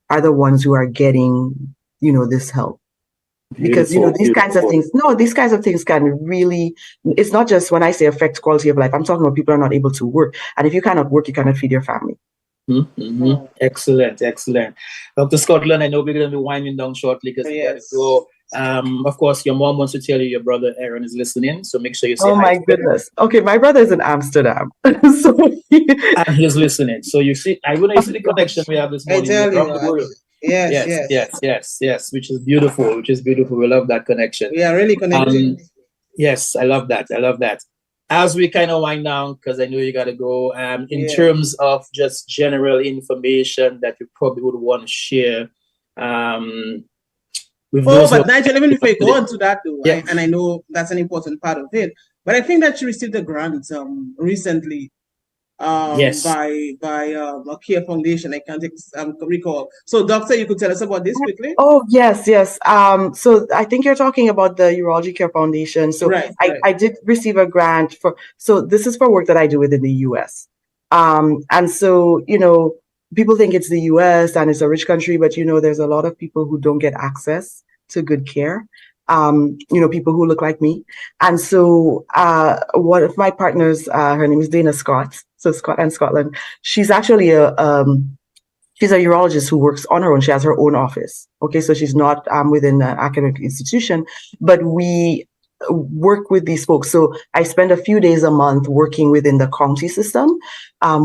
are the ones who are getting, this help. Because, these kinds of things can really, it's not just when I say affect quality of life, I'm talking about people are not able to work. And if you cannot work, you cannot feed your family. Excellent. Dr. Scotland, I know we're going to be winding down shortly because of course, your mom wants to tell you your brother Aaron is listening, so make sure you say hi. Oh my goodness. Okay, my brother's in Amsterdam. And he's listening. So you see, I wouldn't see the connection we have this morning. Yes, which is beautiful. We love that connection. We are really connected. Yes, I love that. As we kind of wind down, because I know you got to go, in terms of just general information that you probably would want to share. But Nigel, even if we go on to that, though, and I know that's an important part of it, but I think that you received a grant recently by a care foundation. I can't recall. So, Doctor, you could tell us about this quickly? Oh, yes. So I think you're talking about the Urology Care Foundation. So I did receive a grant so this is for work that I do within the US. And so, people think it's the US and it's a rich country, but, there's a lot of people who don't get access to good care. People who look like me. And so one of my partners, her name is Dana Scott. So Scott and Scotland, she's actually a she's a urologist who works on her own. She has her own office. Okay, so she's not within an academic institution, but we work with these folks. So I spend a few days a month working within the county system,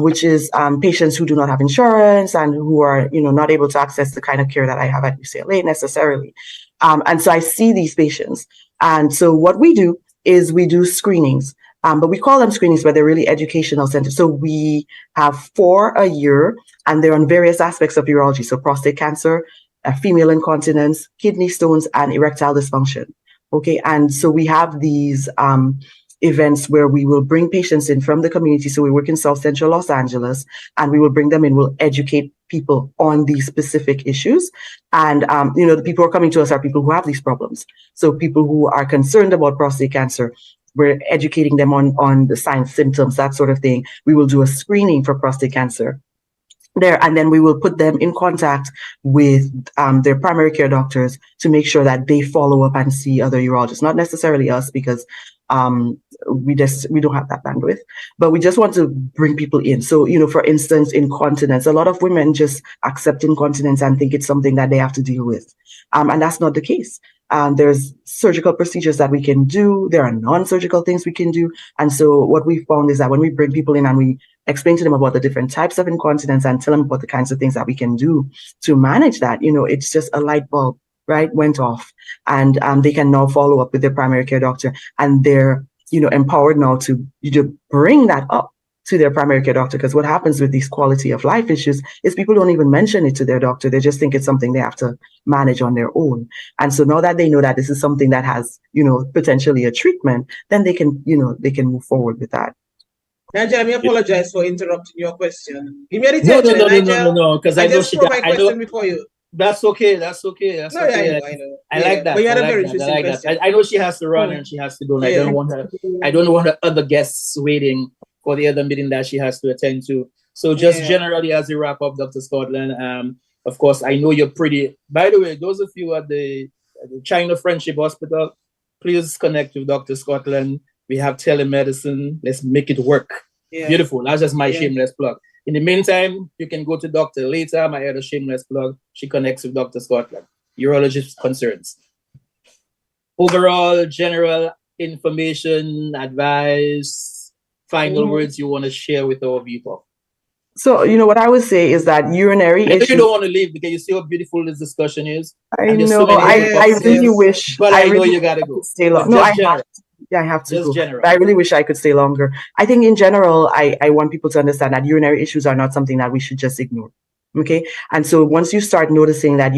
which is patients who do not have insurance and who are, not able to access the kind of care that I have at UCLA necessarily. And so I see these patients. And so what we do is we do screenings. But we call them screenings, but they're really educational centers. So we have 4 a year, and they're on various aspects of urology. So prostate cancer, female incontinence, kidney stones, and erectile dysfunction. Okay, and so we have these events where we will bring patients in from the community. So we work in South Central Los Angeles, and we will bring them in. We'll educate people on these specific issues. And, the people who are coming to us are people who have these problems. So people who are concerned about prostate cancer, we're educating them on the signs, symptoms, that sort of thing. We will do a screening for prostate cancer there, and then we will put them in contact with their primary care doctors to make sure that they follow up and see other urologists, not necessarily us, because we don't have that bandwidth, but we just want to bring people in. So, for instance, incontinence, a lot of women just accept incontinence and think it's something that they have to deal with. And that's not the case. There's surgical procedures that we can do. There are non-surgical things we can do. And so what we found is that when we bring people in and we explain to them about the different types of incontinence and tell them about the kinds of things that we can do to manage that, it's just a light bulb, right, went off. And they can now follow up with their primary care doctor, and they're, empowered now to bring that up to their primary care doctor. Because what happens with these quality of life issues is people don't even mention it to their doctor. They just think it's something they have to manage on their own. And so now that they know that this is something that has, potentially a treatment, then they can move forward with that. Nigel, I apologize for interrupting your question. Give me a attention, no, because I know she got my question before you. That's okay. That's okay. I know. I like that. But you had a very interesting question. I know she has to run and she has to go. And I don't want her other guests waiting for the other meeting that she has to attend to. So just generally, as we wrap up, Dr. Scotland, of course, I know you're pretty. By the way, those of you at the China Friendship Hospital, please connect with Dr. Scotland. We have telemedicine. Let's make it work. Yeah. Beautiful. That's just my shameless plug. In the meantime, you can go to Dr. later, my other shameless plug. She connects with Dr. Scotland. Urologist concerns. Overall, general information, advice, final words you want to share with our people. So, what I would say is that urinary issues. You don't want to leave because you see how beautiful this discussion is. I know. I really wish. But I know you got to go. Stay long. No, I have to. Yeah, I have to go. General. But I really wish I could stay longer. I think in general, I want people to understand that urinary issues are not something that we should just ignore. Okay. And so once you start noticing that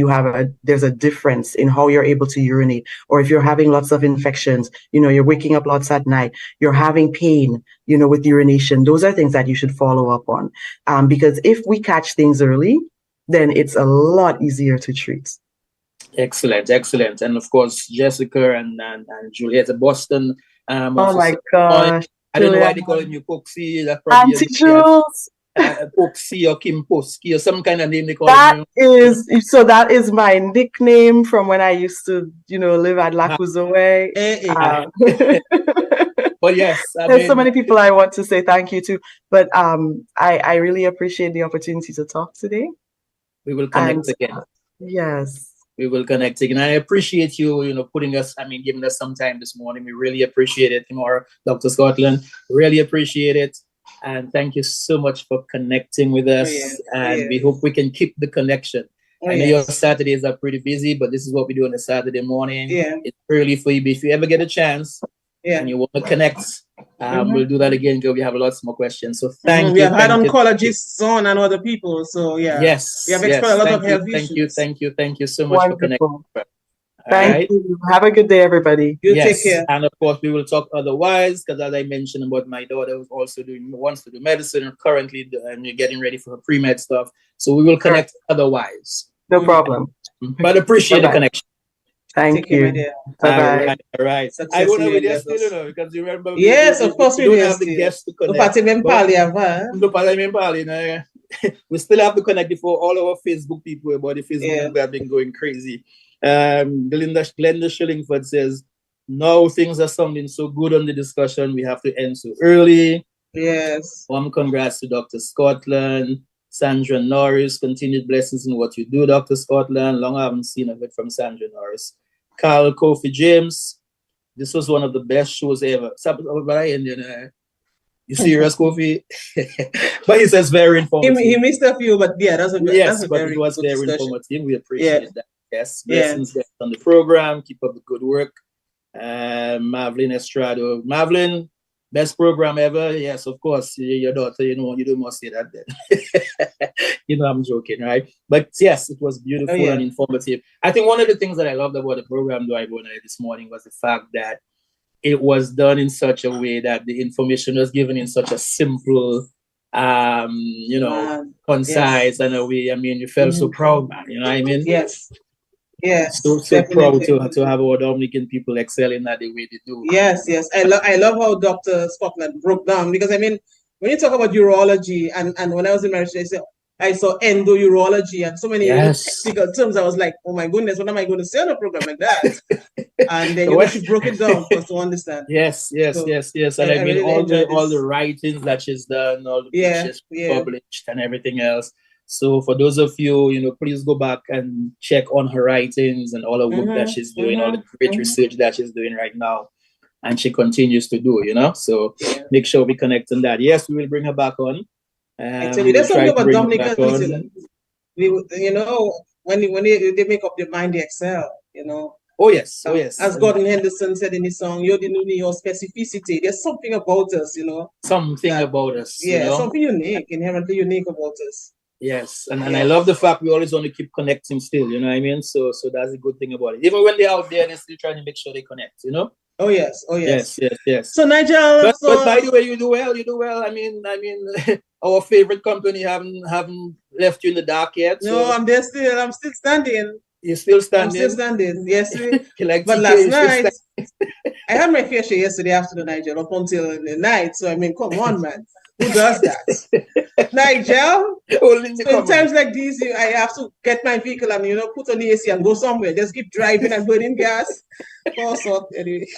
there's a difference in how you're able to urinate, or if you're having lots of infections, you're waking up lots at night, you're having pain, with urination, those are things that you should follow up on. Because if we catch things early, then it's a lot easier to treat. Excellent. And of course, Jessica and Juliet at Boston. Oh my gosh. I don't know why they call him you Poxy. Auntie Jules. Poxy or Kim Posky or some kind of name they call him. That is my nickname from when I used to, live at Lacuzoe. But yes, there's so many people I want to say thank you to, but I really appreciate the opportunity to talk today. We will connect again. Yes. We will connect again. I appreciate you, giving us some time this morning. We really appreciate it, Kymora, Dr. Scotland. Really appreciate it. And thank you so much for connecting with us. We hope we can keep the connection. I know your Saturdays are pretty busy, but this is what we do on a Saturday morning. Yeah. It's early for you, but if you ever get a chance and you want to connect, we'll do that again because we have lots more questions. So thank you. We have had oncologists on and other people. So yes, we have explored a lot of health issues. Thank you so much for connecting. Thank you. Have a good day, everybody. Take care. And of course, we will talk otherwise because, as I mentioned, about my daughter who's also wants to do medicine and currently getting ready for her pre-med stuff. So we will connect otherwise. No problem. But appreciate the connection. Thank you. Bye-bye. All right. I will know still, because you remember. Yes, of course we don't have the guests to connect. We still have to connect before all our Facebook people about the Facebook people have been going crazy. Glenda Shillingford says, now things are sounding so good on the discussion. We have to end so early. Yes. Congrats to Dr. Scotland. Sandra Norris, continued blessings in what you do, Dr. Scotland. Long I haven't seen a bit from Sandra Norris. Carl Kofi James, this was one of the best shows ever. You serious, Kofi? But he says very informative. He missed a few, but yeah, that's a but very it was good very discussion. informative. We appreciate that. Yes, blessings on the program. Keep up the good work. Marvelyn Estrado. Marvelyn, best program ever. Yes, of course. Your daughter, you don't must say that then. I'm joking, right? But yes, it was beautiful and informative. I think one of the things that I loved about the program, though, I went this morning, was the fact that it was done in such a way that the information was given in such a simple, concise and a way. I mean, you felt so proud, man. You know what I mean? Yes. So proud to have our Dominican people excelling that the way they do. Yes. I love how Dr. Scotland broke down, because I mean, when you talk about urology, and when I was in marriage, I saw endourology and so many technical terms. I was like, oh my goodness, what am I going to say on a program like that? And then she broke it down for us to understand. Yes. And I mean, really all the writings that she's done, all the books she's published and everything else. So for those of you, please go back and check on her writings and all the work that she's doing, all the great research that she's doing right now. And she continues to do, So make sure we connect on that. Yes, we will bring her back on. I tell you, there's something about Dominicans, when they make up their mind, they excel, Oh yes. As Gordon Henderson said in his song, "You're the your specificity." There's something about us, Something about us. Something unique, inherently unique about us. Yes, and I love the fact we always want to keep connecting still, you know what I mean? So that's a good thing about it. Even when they're out there, they're still trying to make sure they connect, Oh yes. Yes. So Nigel, but by the way, you do well. I mean, our favorite company haven't left you in the dark yet. No, so. I'm still standing. You're still standing? I'm still standing, yes. Like but TK, last night, I had my fair share yesterday afternoon, Nigel, up until the night. So, I mean, come on, man. Who does that? Nigel, in times like these, I have to get my vehicle and, put on the AC and go somewhere. Just keep driving and burning gas. All sorts, anyway.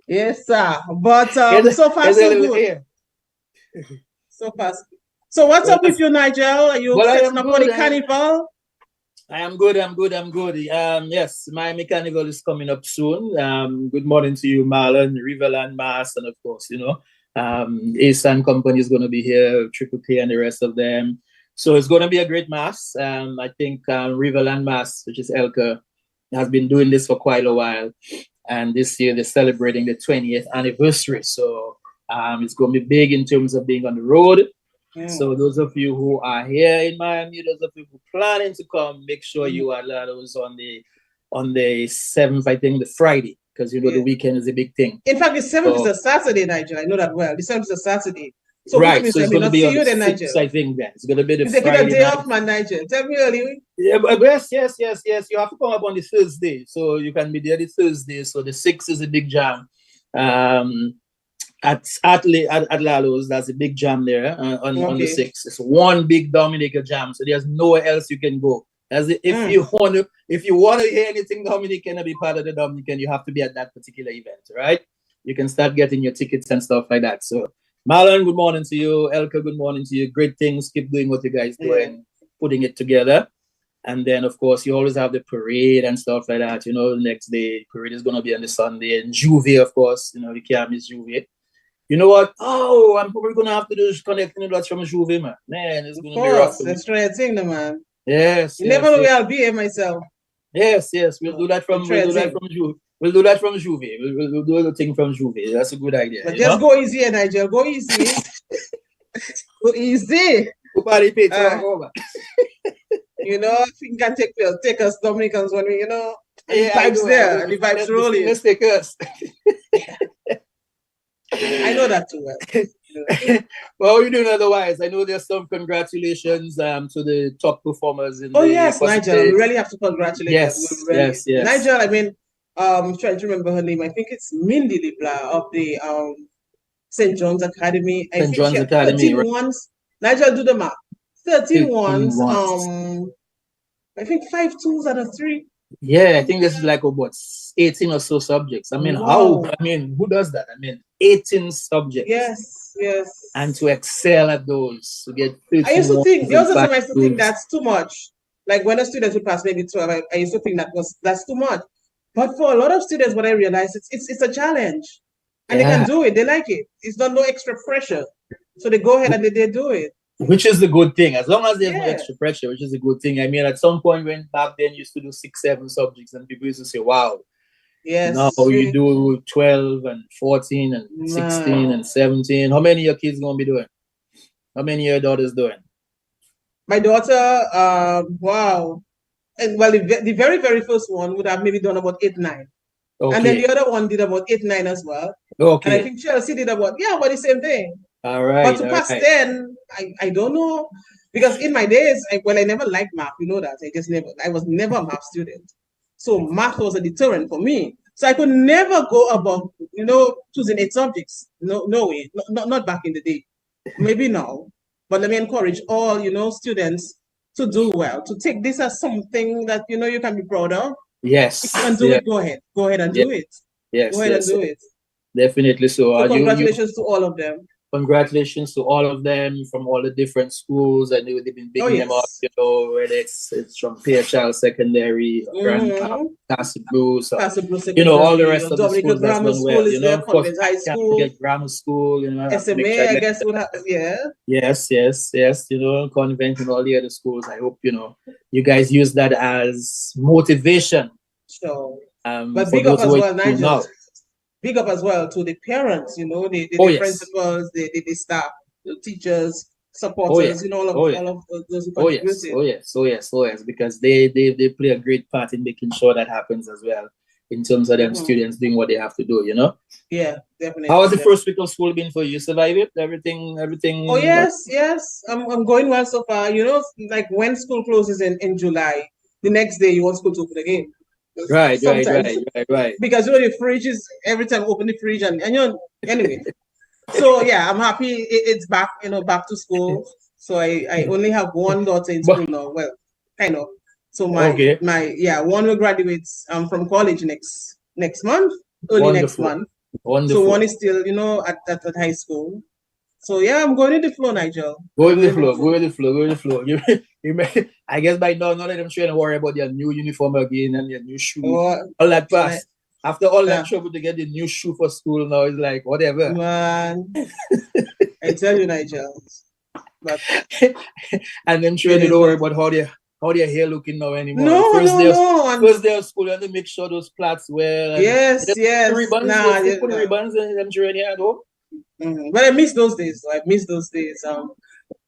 Yes, sir. But so far, so good. So fast. So what's up with you, Nigel? Are you setting up for the carnival? I am good. Yes, my carnival is coming up soon. Good morning to you, Marlon, Riverland Mass, and of course, Ace and Company is going to be here, Triple K and the rest of them. So it's going to be a great mass. I think Riverland Mass, which is Elka, has been doing this for quite a while. And this year they're celebrating the 20th anniversary. So it's going to be big in terms of being on the road. So those of you who are here in Miami, those of you who are planning to come, make sure you are those on the 7th, I think, the Friday, because the weekend is a big thing. In fact, the 7th is a Saturday, Nigel. I know that well. The 7th is a Saturday. So right, so it's going to be on the 6th, I think. Then it's going to be the Friday. Take a day off, man, Nigel. Tell me early. Yeah, but yes. You have to come up on the Thursday, so you can be there the Thursday. So the 6th is a big jam. At Lalo's, there's a big jam there on the 6th. It's one big Dominican jam, so there's nowhere else you can go. If you want to hear anything Dominican and be part of the Dominican, you have to be at that particular event, right? You can start getting your tickets and stuff like that. So, Marlon, good morning to you. Elka, good morning to you. Great things. Keep doing what you guys do and putting it together. And then, of course, you always have the parade and stuff like that. The next day, parade is going to be on the Sunday. And Juve, of course, you can't miss Juve. You know what? Oh, I'm probably going to have to do is connecting the dots from Juve, man. Man, it's going to be rough. That's right thing, man. Yes. You never know where I'll be here myself. Yes. We'll do that from Juve. We'll do that from Juve. We'll do the thing from Juve. That's a good idea. But just go easy, Nigel. Go easy. Go easy. If we can take us Dominicans when we, the vibes there, the vibes rolling. Let's take us. I know that too well. Well, how are you doing otherwise? I know there's some congratulations to the top performers in yes, Nigel. We really have to congratulate them. Yes. Nigel, I mean, I'm trying to remember her name. I think it's Mindy Libla of the St. John's Academy. St. John's Academy. 13 ones. Nigel, do the math. 13 ones. I think 5 2s and a 3. Yeah, I think this is like about 18 or so subjects. I mean, who does that? I mean, 18 subjects. Yes, yes. And to excel at those, to get 15 I used to think, there was a time I used to think those. that's too much. Like when a student would pass maybe 12, I used to think that's too much. But for a lot of students, what I realized, it's a challenge. And they can do it. They like it. It's not no extra pressure. So they go ahead and they do it. Which is the good thing. As long as there's no extra pressure, which is a good thing. I mean, at some point when back then you used to do 6, 7 subjects and people used to say, wow. Yes. Now you do 12 and 14 and 16 and 17. How many of your kids going to be doing? How many of your daughters doing? My daughter, wow. And well, the very, very first one would have maybe done about 8, 9. Okay. And then the other one did about 8, 9 as well. Okay. And I think Chelsea did about the same thing. All right. But to pass 10, I don't know. Because in my days, I never liked math. You know that. I was never a math student. So math was a deterrent for me. So I could never go above, choosing 8 subjects. No way. Not back in the day. Maybe now. But let me encourage all, students to do well, to take this as something that, you can be proud of. Yes. If you can do it, go ahead. Go ahead and do it. Yes. Go ahead and do it. Definitely. So congratulations to all of them. Congratulations to all of them from all the different schools. I know they've been picking them up, whether it's from PHL Secondary, Casa Bruce, all the rest of the schools that's done well. Of course, High School, get grammar school, SMA, I guess would have, Yes, Convent and all the other schools. I hope, you guys use that as motivation. Sure. But big up as well, Nigel. Big up as well to the parents, the principals, the staff, the teachers, supporters, all of those who contribute. Oh yes, because they play a great part in making sure that happens as well, in terms of them students doing what they have to do, Yeah, definitely. How has the first week of school been for you? Survive it? Everything? Oh yes. I'm going well so far. Like when school closes in July, the next day you want school to open again. Right. Because the fridge is every time open the fridge and anyway. So yeah, I'm happy it's back, back to school. So I only have one daughter in school now. Well, kind of. So one will graduate from college next month, next month. Wonderful. So one is still, at high school. So yeah, I'm going with the flow, Nigel. Go with the flow. I guess by now, none of them trying to worry about your new uniform again and your new shoe. All that pass. After all that trouble to get the new shoe for school now, it's like whatever. Man, I tell you, Nigel. But and them trying to worry about how their hair looking now anymore. No. First day of school, you have to make sure those plaits well. Yes. Ribbons, put ribbons and them trying to home. But I miss those days.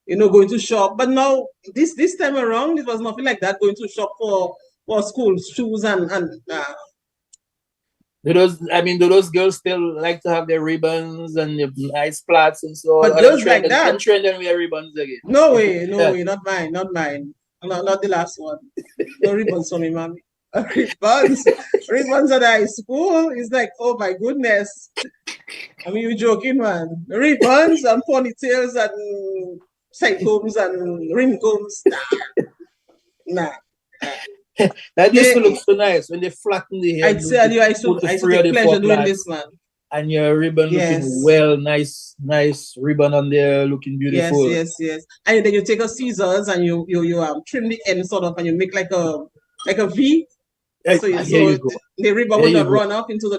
Going to shop. But now, this time around, it was nothing like that. Going to shop for school shoes and Do those girls still like to have their ribbons and their nice plaits and so on? But girls like that. I'm trend and wear ribbons again. No way, not mine. Not the last one. No ribbons for me, mommy. Ribbons at high school is like, oh my goodness. I mean, you're joking, man. Ribbons and ponytails and side combs and ring combs. Nah. That used to look so nice when they flatten the hair. I tell you, I used to take pleasure doing this, man. And your ribbon looking well, nice ribbon on there, looking beautiful. Yes. And then you take a scissors and you trim the end sort of, and you make like a V. So the ribbon will not run off into the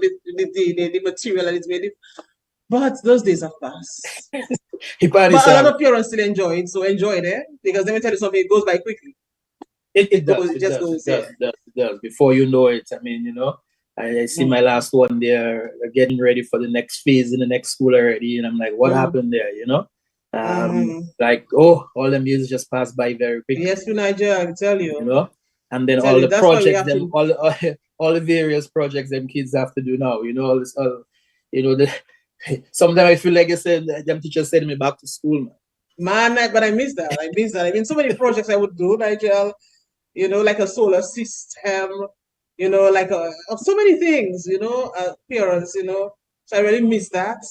material that it's made. But those days are past. But a lot of parents still enjoy it, so enjoy it, because let me tell you something, it goes by quickly. It does. Before you know it, I mean, I see my last one there, getting ready for the next phase in the next school already, and I'm like, what happened there, Like, all them years just passed by very quickly. Yes, Nigel, I tell you. And then all the projects, all the various projects them kids have to do now, all this, sometimes I feel like I said, them teachers send me back to school, man. But I miss that. I mean, so many projects I would do, Nigel, like a solar system, like so many things, parents, so I really miss that.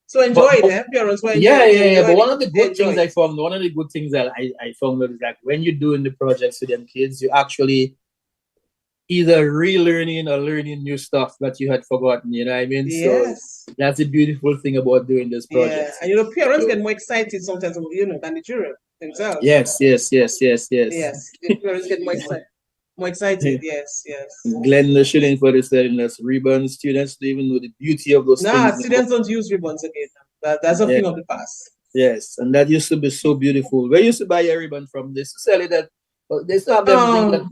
So enjoy it, parents. Yeah. But one of the good things I found that I found is like when you're doing the projects with them kids, you actually either relearning or learning new stuff that you had forgotten. You know what I mean? Yes. So that's the beautiful thing about doing this project. Yeah, and parents get more excited sometimes, than the children themselves. Yes. Yes, the parents get more excited. Yes. Glenda shilling for this telling us ribbon students don't even know the beauty of those Nah, things. students don't use ribbons again. That's a thing of the past. Yes, and that used to be so beautiful. Where you used to buy your ribbon from? They used to sell it at. They used to have them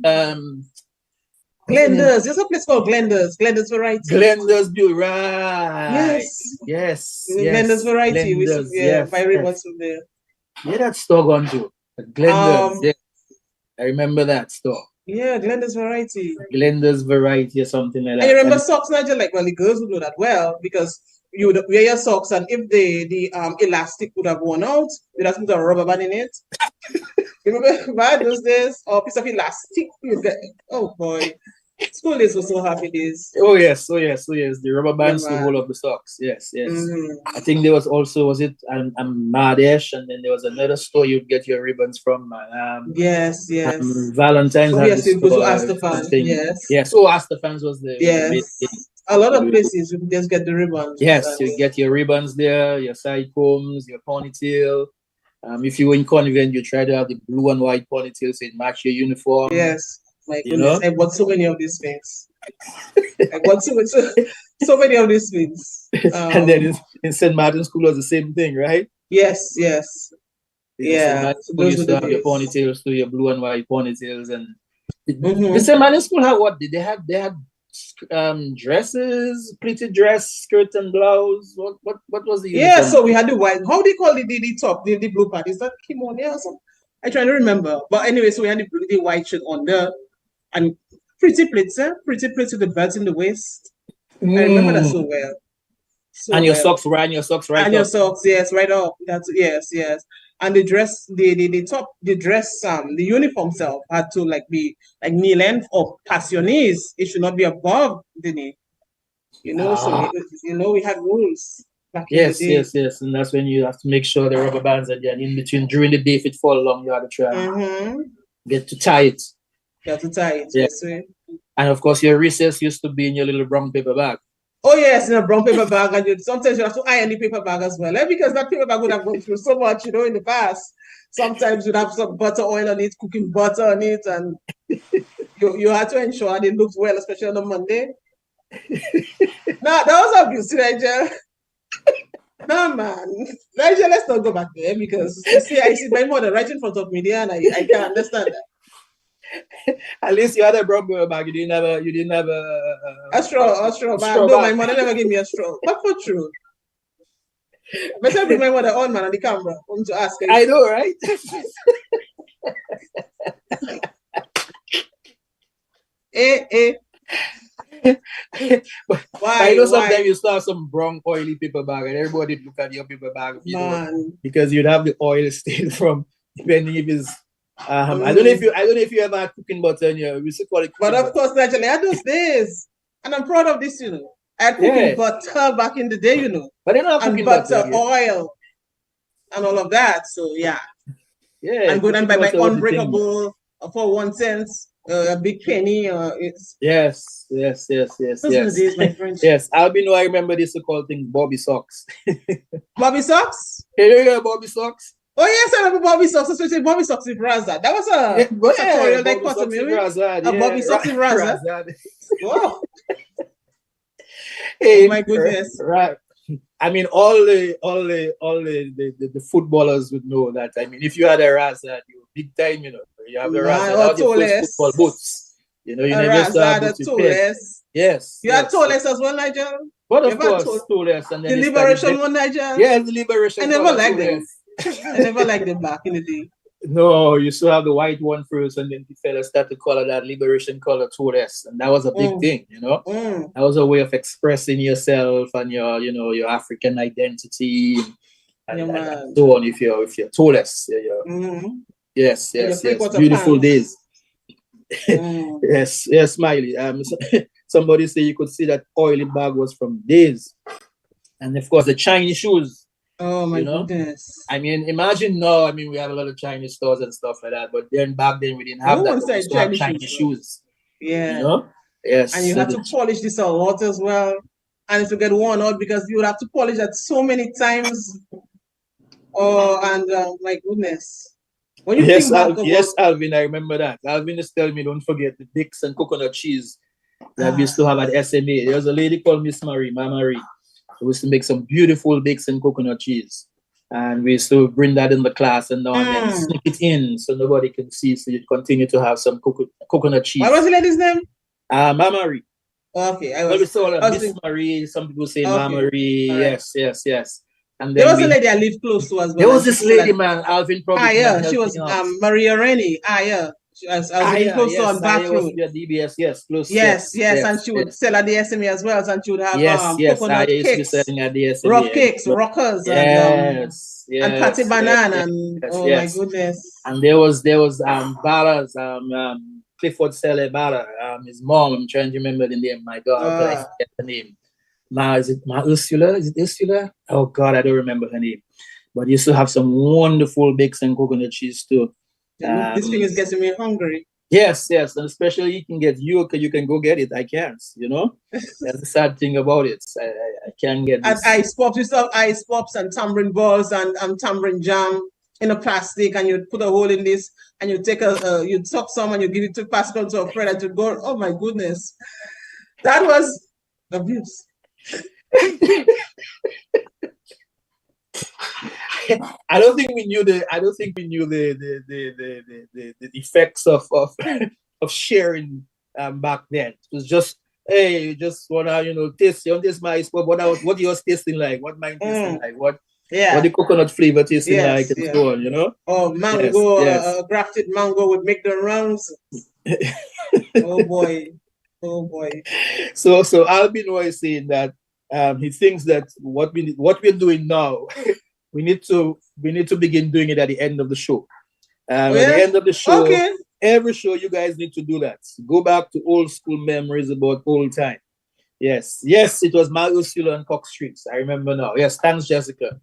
Glenda's. There's a place called Glenda's. Glenda's Variety. Glenda's Beauty, right? Yes. Glenda's Variety. Glenda's, buy ribbons from there. Yeah, that store gone to Glenda's. Yes. I remember that store. Yeah, Glenda's Variety. Glenda's Variety or something like that. And you remember socks, Nigel? Like, well, the girls would know that well because you would wear your socks, and if the elastic would have worn out, you'd have to put a rubber band in it. You remember back those days? Or a piece of elastic. Oh boy. School days were so happy days. Oh yes. The rubber bands to hold up the socks. Yes. I think there was also, was it Madesh, and then there was another store you'd get your ribbons from. Yes. Valentine's. So yes, you go to Ask the Fans. Yes. Oh, Ask the Fans was the a lot of places you can just get the ribbons. Yes, you get your ribbons there, your side combs, your ponytail. If you were in convent, you try to have the blue and white ponytail so it match your uniform. Yes, my goodness, I bought so many of these things. I bought so many of these things. And then in St. Martin's School was the same thing, right? Yes. Yeah. Those used to have your ponytails to your blue and white ponytails, and the St. Martin's School had what? They had dresses, pleated dress, skirt and blouse. What was the uniform? So we had the white. How do you call the top, the blue part? Is that Kymora or something? I try to remember. But anyway, so we had the white shirt on there, and pretty plaits with the belts in the waist. I remember that so well. Your socks, right? And your socks, yes, right up. That's yes. And the dress, the top, the dress, the uniform self had to be like knee length or past your knees. It should not be above the knee. So we had rules. Yes, and that's when you have to make sure the rubber bands are there. And in between, during the day, if it fall along, you have to try and get to tie it. You have to tie it. Yeah. Yes. And of course, your recess used to be in your little brown paper bag. Oh yes, in a brown paper bag, and sometimes you have to iron the paper bag as well, because that paper bag would have gone through so much, in the past. Sometimes you'd have some butter oil on it, cooking butter on it, and you had to ensure that it looked well, especially on a Monday. Nah, that was abuse, Nigel. No man, Nigel, let's not go back there because I see my mother right in front of me there, and I can't understand that. At least you had a brown paper bag. You didn't have a straw bag. No, my mother never gave me a straw. But for true. Better bring my mother on, man, on the camera. I want to ask her. I know, right? Why? I know sometimes you saw some brown oily paper bag and everybody look at your paper bag, because you'd have the oil stain from, depending if it's I don't know if you ever had cooking butter in your, we used to call it but of course, naturally, I had those days, and I'm proud of this. I had cooking butter back in the day, but they don't have cooking butter, oil, and all of that. So and go and buy my unbreakable for 1 cent, a big penny. Yes. Those were the days, my friend. Yes, I remember this called thing Bobby socks. Bobby socks? Yeah, Bobby socks. Oh yes, I remember Bobby socks, especially Bobby socks with Raza. That was a tutorial they cut to me with. Bobby socks with Raza. Wow. Oh my goodness. Right. I mean, all the footballers would know that. I mean, if you had a Raza, you were big time, you have the Raza, football boots. You never saw boots. Yes. You had Toles as well, Nigel? But of course, Toles. And then the Liberation one, Nigel? Yeah, the Liberation. I never liked them. I never liked them back in the day. No, you still have the white one first, and then the fellas start to color that Liberation color Toles, and that was a big thing, That was a way of expressing yourself and your African identity, and so on. If you're Toles, yes, beautiful days. Yes, Smiley. Somebody say you could see that oily bag was from days, and of course the Chinese shoes. Oh my goodness! I mean, imagine now. I mean, we have a lot of Chinese stores and stuff like that, but then back then we didn't have that. We Chinese shoes. Yeah. You know? Yes. And you so have to the- polish this a lot as well. And it will get worn out because you would have to polish that so many times. Oh, and my goodness. When you think back about yes, Alvin, I remember that. Alvin is telling me, don't forget the dicks and coconut cheese that we used to have at SMA. There was a lady called Miss Marie, Mama Marie, who used to make some beautiful dicks and coconut cheese. And we used to bring that in the class and now and then sneak it in so nobody can see. So you'd continue to have some coconut cheese. what was the lady's name? Mama Marie. Okay, Well, we saw Miss Marie. Some people say Mama Marie. Right. Yes. And there then was a lady I lived close to as well. there was this lady, man, Alvin probably. She was Maria Rennie. I was living close to on Bath Road. DBS, yes, close. Yes, and she would sell at the SME as well, and she would have coconut cakes, at the SME, rock cakes, rockers, and patty banana, and my goodness. And there was Bala's Clifford Selle Bala, his mom. I'm trying to remember the name. My God, I forget the name. Is it Ursula? Is it Ursula? Oh God, I don't remember her name. But used to have some wonderful bakes and coconut cheese too. This thing is getting me hungry. Yes, and especially you can get you can go get it. I can't, That's the sad thing about it. I can't get this. And ice pops, you still have ice pops and tamarind balls and tamarind jam in a plastic, and you put a hole in this, and you take you suck some and you give it to Pascal to a friend and to go. Oh my goodness, that was abuse. I don't think we knew the effects of sharing back then. It was just, hey, you just wanna taste. You want to taste my ice pop? What yours tasting like? What mine tasting like? What the coconut flavor tasting like, and so on. Oh, mango, grafted mango would make the rounds. Oh boy. So Albino is saying that he thinks that what we're doing now, we need to begin doing it at the end of the show. At the end of the show, every show you guys need to do that. Go back to old school memories about old time. Yes, it was Ursula and Cox Streets. I remember now. Yes, thanks, Jessica.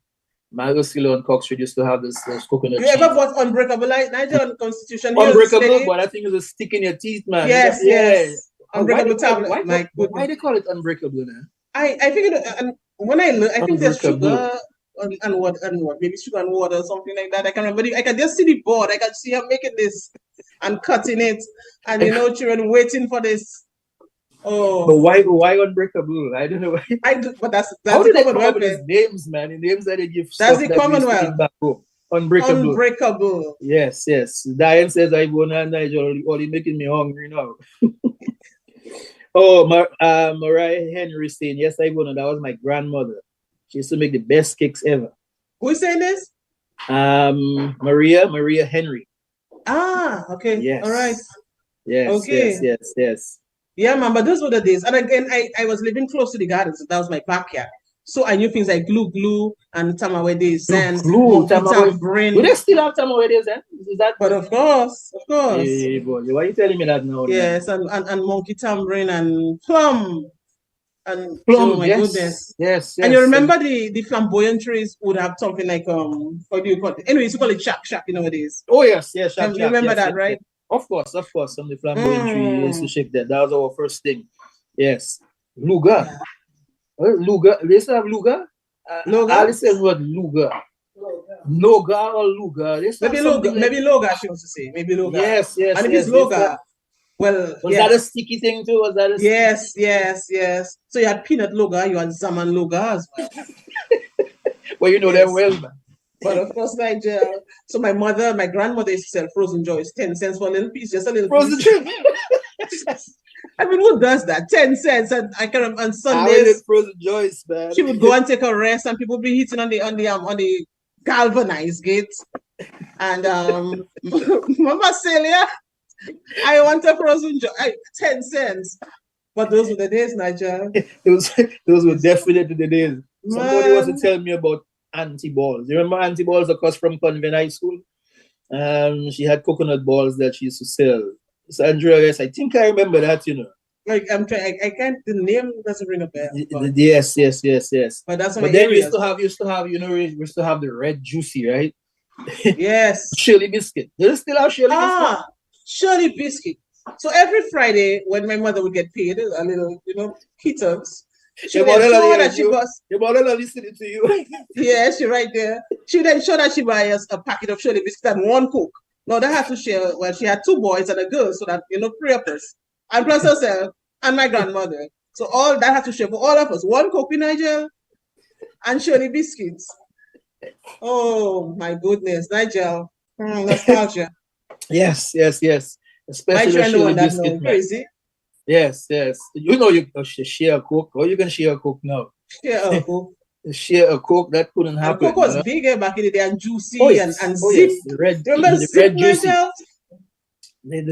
Ursula and Cox Street used to have this coconut cheese. You ever bought Unbreakable Nigerian Constitution? Unbreakable, but I think it's a stick in your teeth, man. Yes. Unbreakable tablet. Why they call it Unbreakable now? I figured, and when I learned, I think there's sugar and what, maybe sugar and water or something like that. I can remember. I can just see the board. I can see her making this and cutting it, and children waiting for this. Oh, but why Unbreakable? I don't know. But that's how the did they come up with Commonwealth. these names, man? The names that they give. That's the Commonwealth. Unbreakable. Yes. Diane says I go now, Nigel. Only making me hungry now. Oh, Mariah Henry saying, yes, I go now. That was my grandmother. She used to make the best cakes ever. Who is saying this? Maria Henry. Ah, okay. Yes. All right. Yes. Okay. Yes. Yeah, man, but those were the days. And again, I was living close to the gardens. So that was my backyard. So I knew things like glue and tamawedis and tamarind. Do they still have tamawedis then? Is that? But of course. Hey, boy, why are you telling me that now? Yes, and monkey tamarind and plum. And oh my goodness. Yes. And you remember the flamboyant trees would have something like what do you call it? Anyways, you call it shack nowadays. Oh yes, shack. You remember that, right? Of course. On the flamboyant tree used to shake that. That was our first thing. Yes. Luga. Yeah. Luga. They still have Luga? Alice says what Luga. Noga or Luga. Maybe Loga, she wants to say. Maybe Loga. Yes. And if it's Loga, well, was that a sticky thing too? Was that a yes. So you had peanut Loga, you had Zaman Loga as well. Well, you know them well, man. But of course, Nigel. So my grandmother used to sell frozen joys, 10 cents for a little piece, just a little frozen piece. I mean, who does that? 10 cents, and I can remember on Sundays. Frozen joys, man. She would go and take a rest, and people would be hitting on the galvanized gate. And Mama Celia, I want a frozen joy. 10 cents. But those were the days, Nigel. those were definitely the days. Somebody was to tell me about Auntie Balls. You remember Auntie Balls across from Convent High School? She had coconut balls that she used to sell. So Andrea, yes, I think I remember that, Like I'm trying, I can't. The name doesn't ring a bell. Yes. But that's but then we used to have, we used to have the red juicy, right? Yes. Shirley biscuit. Do you still have Shirley biscuit? Shirley biscuit. So every Friday, when my mother would get paid, a little, kittens, she Your would mother ensure not that she hearing you. was, Your mother not listening to you. yes, you're right there. She would ensure that she buys us a packet of Shirley biscuits and one Coke. No, that had to share. Well, she had 2 boys and a girl, so that 3 of us, and plus herself and my grandmother. So all that had to share for all of us. 1 Coke in Nigel and Shirley biscuits. Oh my goodness, Nigel, nostalgia. Yes. Especially the Nigel, no Shirley one that biscuit, know man. crazy. Yes. You can share a Coke, or you can share a Coke now. Share a Coke. Share a Coke, that couldn't And happen. Coke was big back in the day, and juicy Oh yes, and oh zip. yes. The red, Remember the zip, red juicy. Nigel?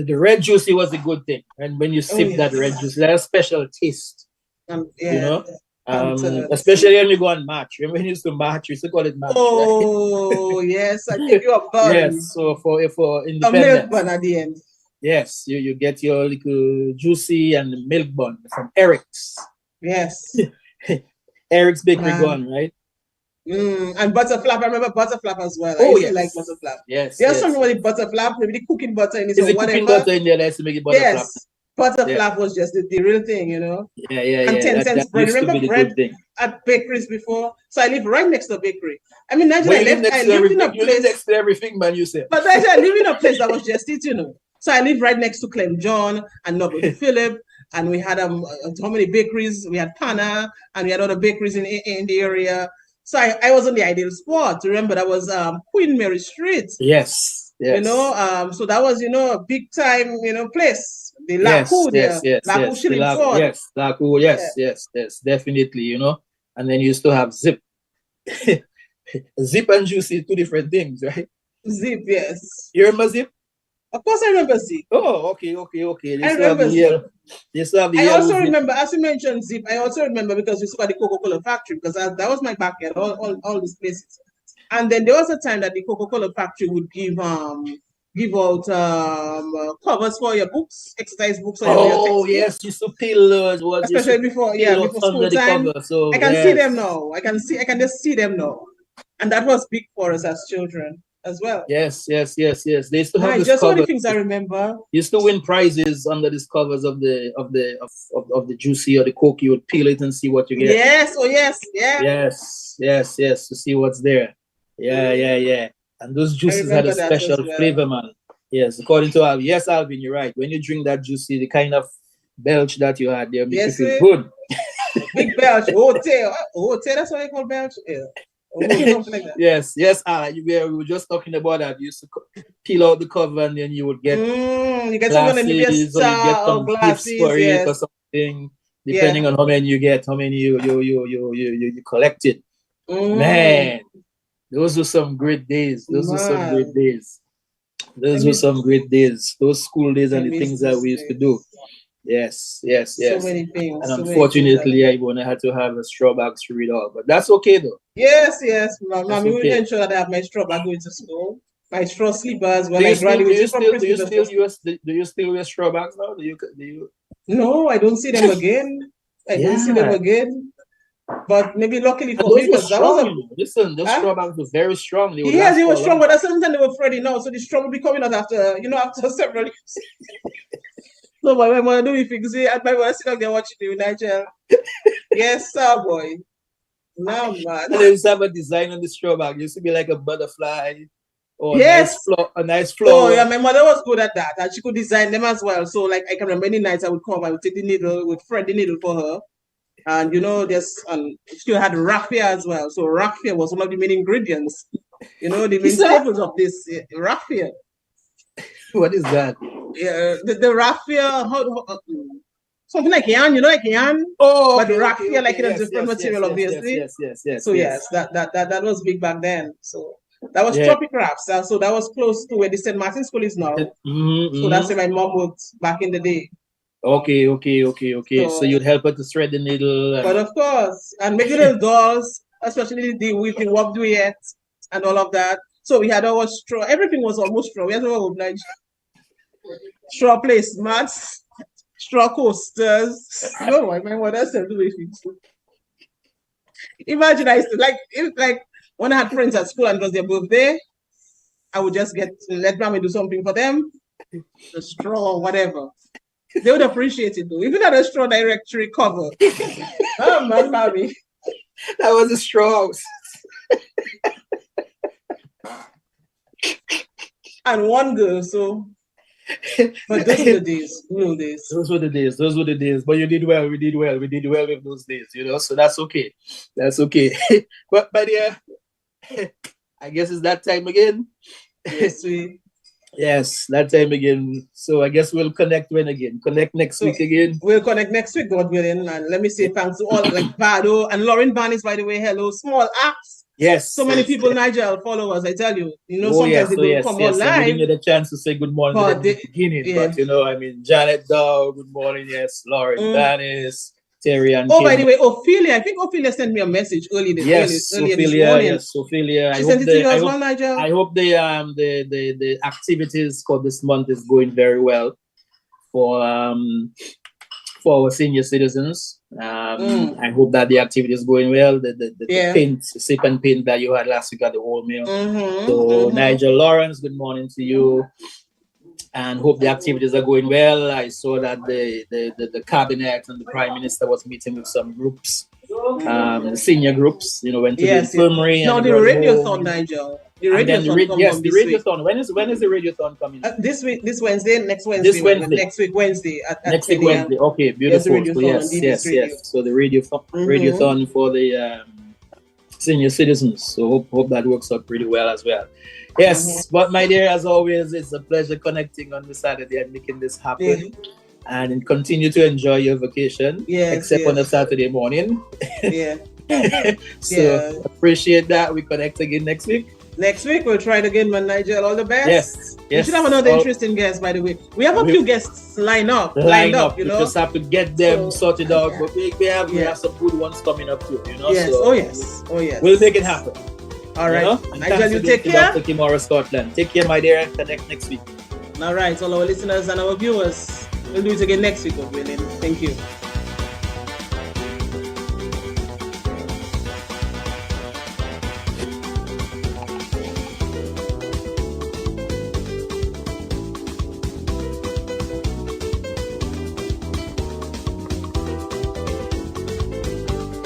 The red juicy was a good thing, and when you sip that red juice, that has a special taste. Yeah. Especially when you go on match. Remember when you used to match? We used to call it match. Oh right? yes, I give you a bun. Yes. So for A independence, milk bun at the end. yes, you get your little juicy and milk bun from Eric's. Yes. Eric's Bakery Gun, right? And butterflap. I remember butterflap as well. Oh, I used yes. to like butterflap. Yes. There's yes. something with the butterflap, maybe the cooking butter in it Is or it cooking whatever. butter in there that to make it butterflap? Yes. Butterflap was just the real thing, Yeah. And 10 cents That bread. used to Remember be the bread good thing. at bakeries before? So I live right next to a bakery. I mean, Nigel, But I you live lived next to in a everything. You live place. next to everything, man. You said. But Nigel, I live in a place that was just it, So I live right next to Clem John and Noble Philip, and we had how many bakeries? We had Pana, and we had other bakeries in the area. So I was on the ideal spot. Remember, that was Queen Mary Street. Yes. So that was a big time place. The Yes. Laku there, Laku Shillingford. Yes, Laku. Yes, definitely. And then you used to have Zip. Zip and Juicy, 2 different things, right? Zip, yes. You remember Zip? Of course, I remember Zip. Oh, okay. I remember Zip. I also remember, as you mentioned Zip, I also remember because we saw the Coca-Cola factory, because that was my backyard, all these places. And then there was a time that the Coca-Cola factory would give out covers for your books, exercise books, or your textbooks. Oh yes, you used to peel those. Especially before school time. So I can see them now. I can just see them now. And that was big for us as children as well. Yes. They used to have this just cover. all the things I remember. You used to win prizes under these covers of the juicy or the Coke. You would peel it and see what you get. Yes, yeah. Yes, to see what's there. Yeah. And those juices had a special flavor, man. Yes, according to Alvin. Yes, Alvin, you're right. When you drink that juicy, the kind of belch that you had there makes you feel good. Big belch. Hotel, that's what I call belch. Yeah. Something like that. Yes, we were just talking about that. You used to peel out the cover and then you would get you get glasses, or you get some gifts for it or something, depending on how many you get, how many you collected. Man, those were some great days. Those were some great days. Those school days and the things that we used to do. Yes. So many things. And unfortunately, I won't have to have a straw bag to read all, but that's okay though. Yes. Mommy will ensure that I have my straw bag going to school. My straw slippers. Do you still wear straw bags now? Do you? No, I don't see them again. Don't see them again. But maybe luckily for me, because that was listen, those straw bags were very strong. He was strong, but at some time they were Freddy now, so the straw will be coming out after several years. So my mother do things, and my mother sit down there watching you, Nigel. Yes, sir, boy. No, man. And they used to have a design on the straw bag. It used to be like a butterfly or a nice flower. Oh, yeah, my mother was good at that, and she could design them as well. So, like, I can remember many nights I would take the needle, would thread the needle for her. And she had raffia as well. So raffia was one of the main ingredients. The main staples of this raffia. What is that? Yeah, the raffia, something like yarn, like yarn. Oh, but the raffia, like in a different material, obviously. Yes. So yes, that was big back then. So that was Tropic Crafts. So that was close to where the St. Martin School is now. So that's where my mom worked back in the day. Okay. So you'd help her to thread the needle. But of course, and make little dolls, especially with the warp duet and all of that. So we had our straw. Everything was almost straw. We had our straw placemats, straw coasters. No, my mother said do things. Imagine I used to like when I had friends at school and it was their birthday, I would just let mommy do something for them. the straw, whatever. They would appreciate it though. Even at a straw directory cover. Oh man, Bobby. That was a straw house. And one girl, so but those were the days, real days. Those were the days. But you did well, we did well with those days, you know, so that's okay. But yeah, I guess it's that time again. Yes, yes, that time again. So I guess we'll connect next week again. We'll connect next week, God willing. And let me say thanks to all like Bado and Lauren Barnes, by the way. Hello, small apps. Yes. So many people, Nigel, follow us. I tell you, sometimes they don't come on live. I didn't get a chance to say good morning at the beginning, but I mean, Janet Dow, good morning. Yes, Lauren Barnes, Terry, and Kim. By the way, Ophelia, I think Ophelia sent me a message earlier this morning. Yes, Ophelia. She sent it to you as well, Nigel. I hope the activities for this month is going very well for our senior citizens. I hope that the activity is going well. The sip and paint that you had last week at the whole meal. Nigel Lawrence, good morning to you. And hope the activities are going well. I saw that the cabinet and the prime minister was meeting with some groups, senior groups. Went to the infirmary. No, the radiothon, Nigel. The radiothon. When is the radiothon coming? This week, this Wednesday, next Wednesday. Next week Wednesday at next week Wednesday. Okay, beautiful. Yes. So the radiothon for the senior citizens. So hope that works out pretty well as well. Yes, but my dear, as always, it's a pleasure connecting on the Saturday and making this happen. And continue to enjoy your vacation. Except on a Saturday morning. So appreciate that. We connect again next week. Next week we'll try it again, man. Nigel, all the best. Yes. We should have another interesting guest, by the way. We have a few guests lined up. We just have to get them sorted out. But we have some good ones coming up too. Yes. So yes. We'll make it happen. All right. Nigel, you take care. Dr. Kymora, Scotland. Take care, my dear. Connect next week. All right, all our listeners and our viewers. We'll do it again next week, God willing. Thank you.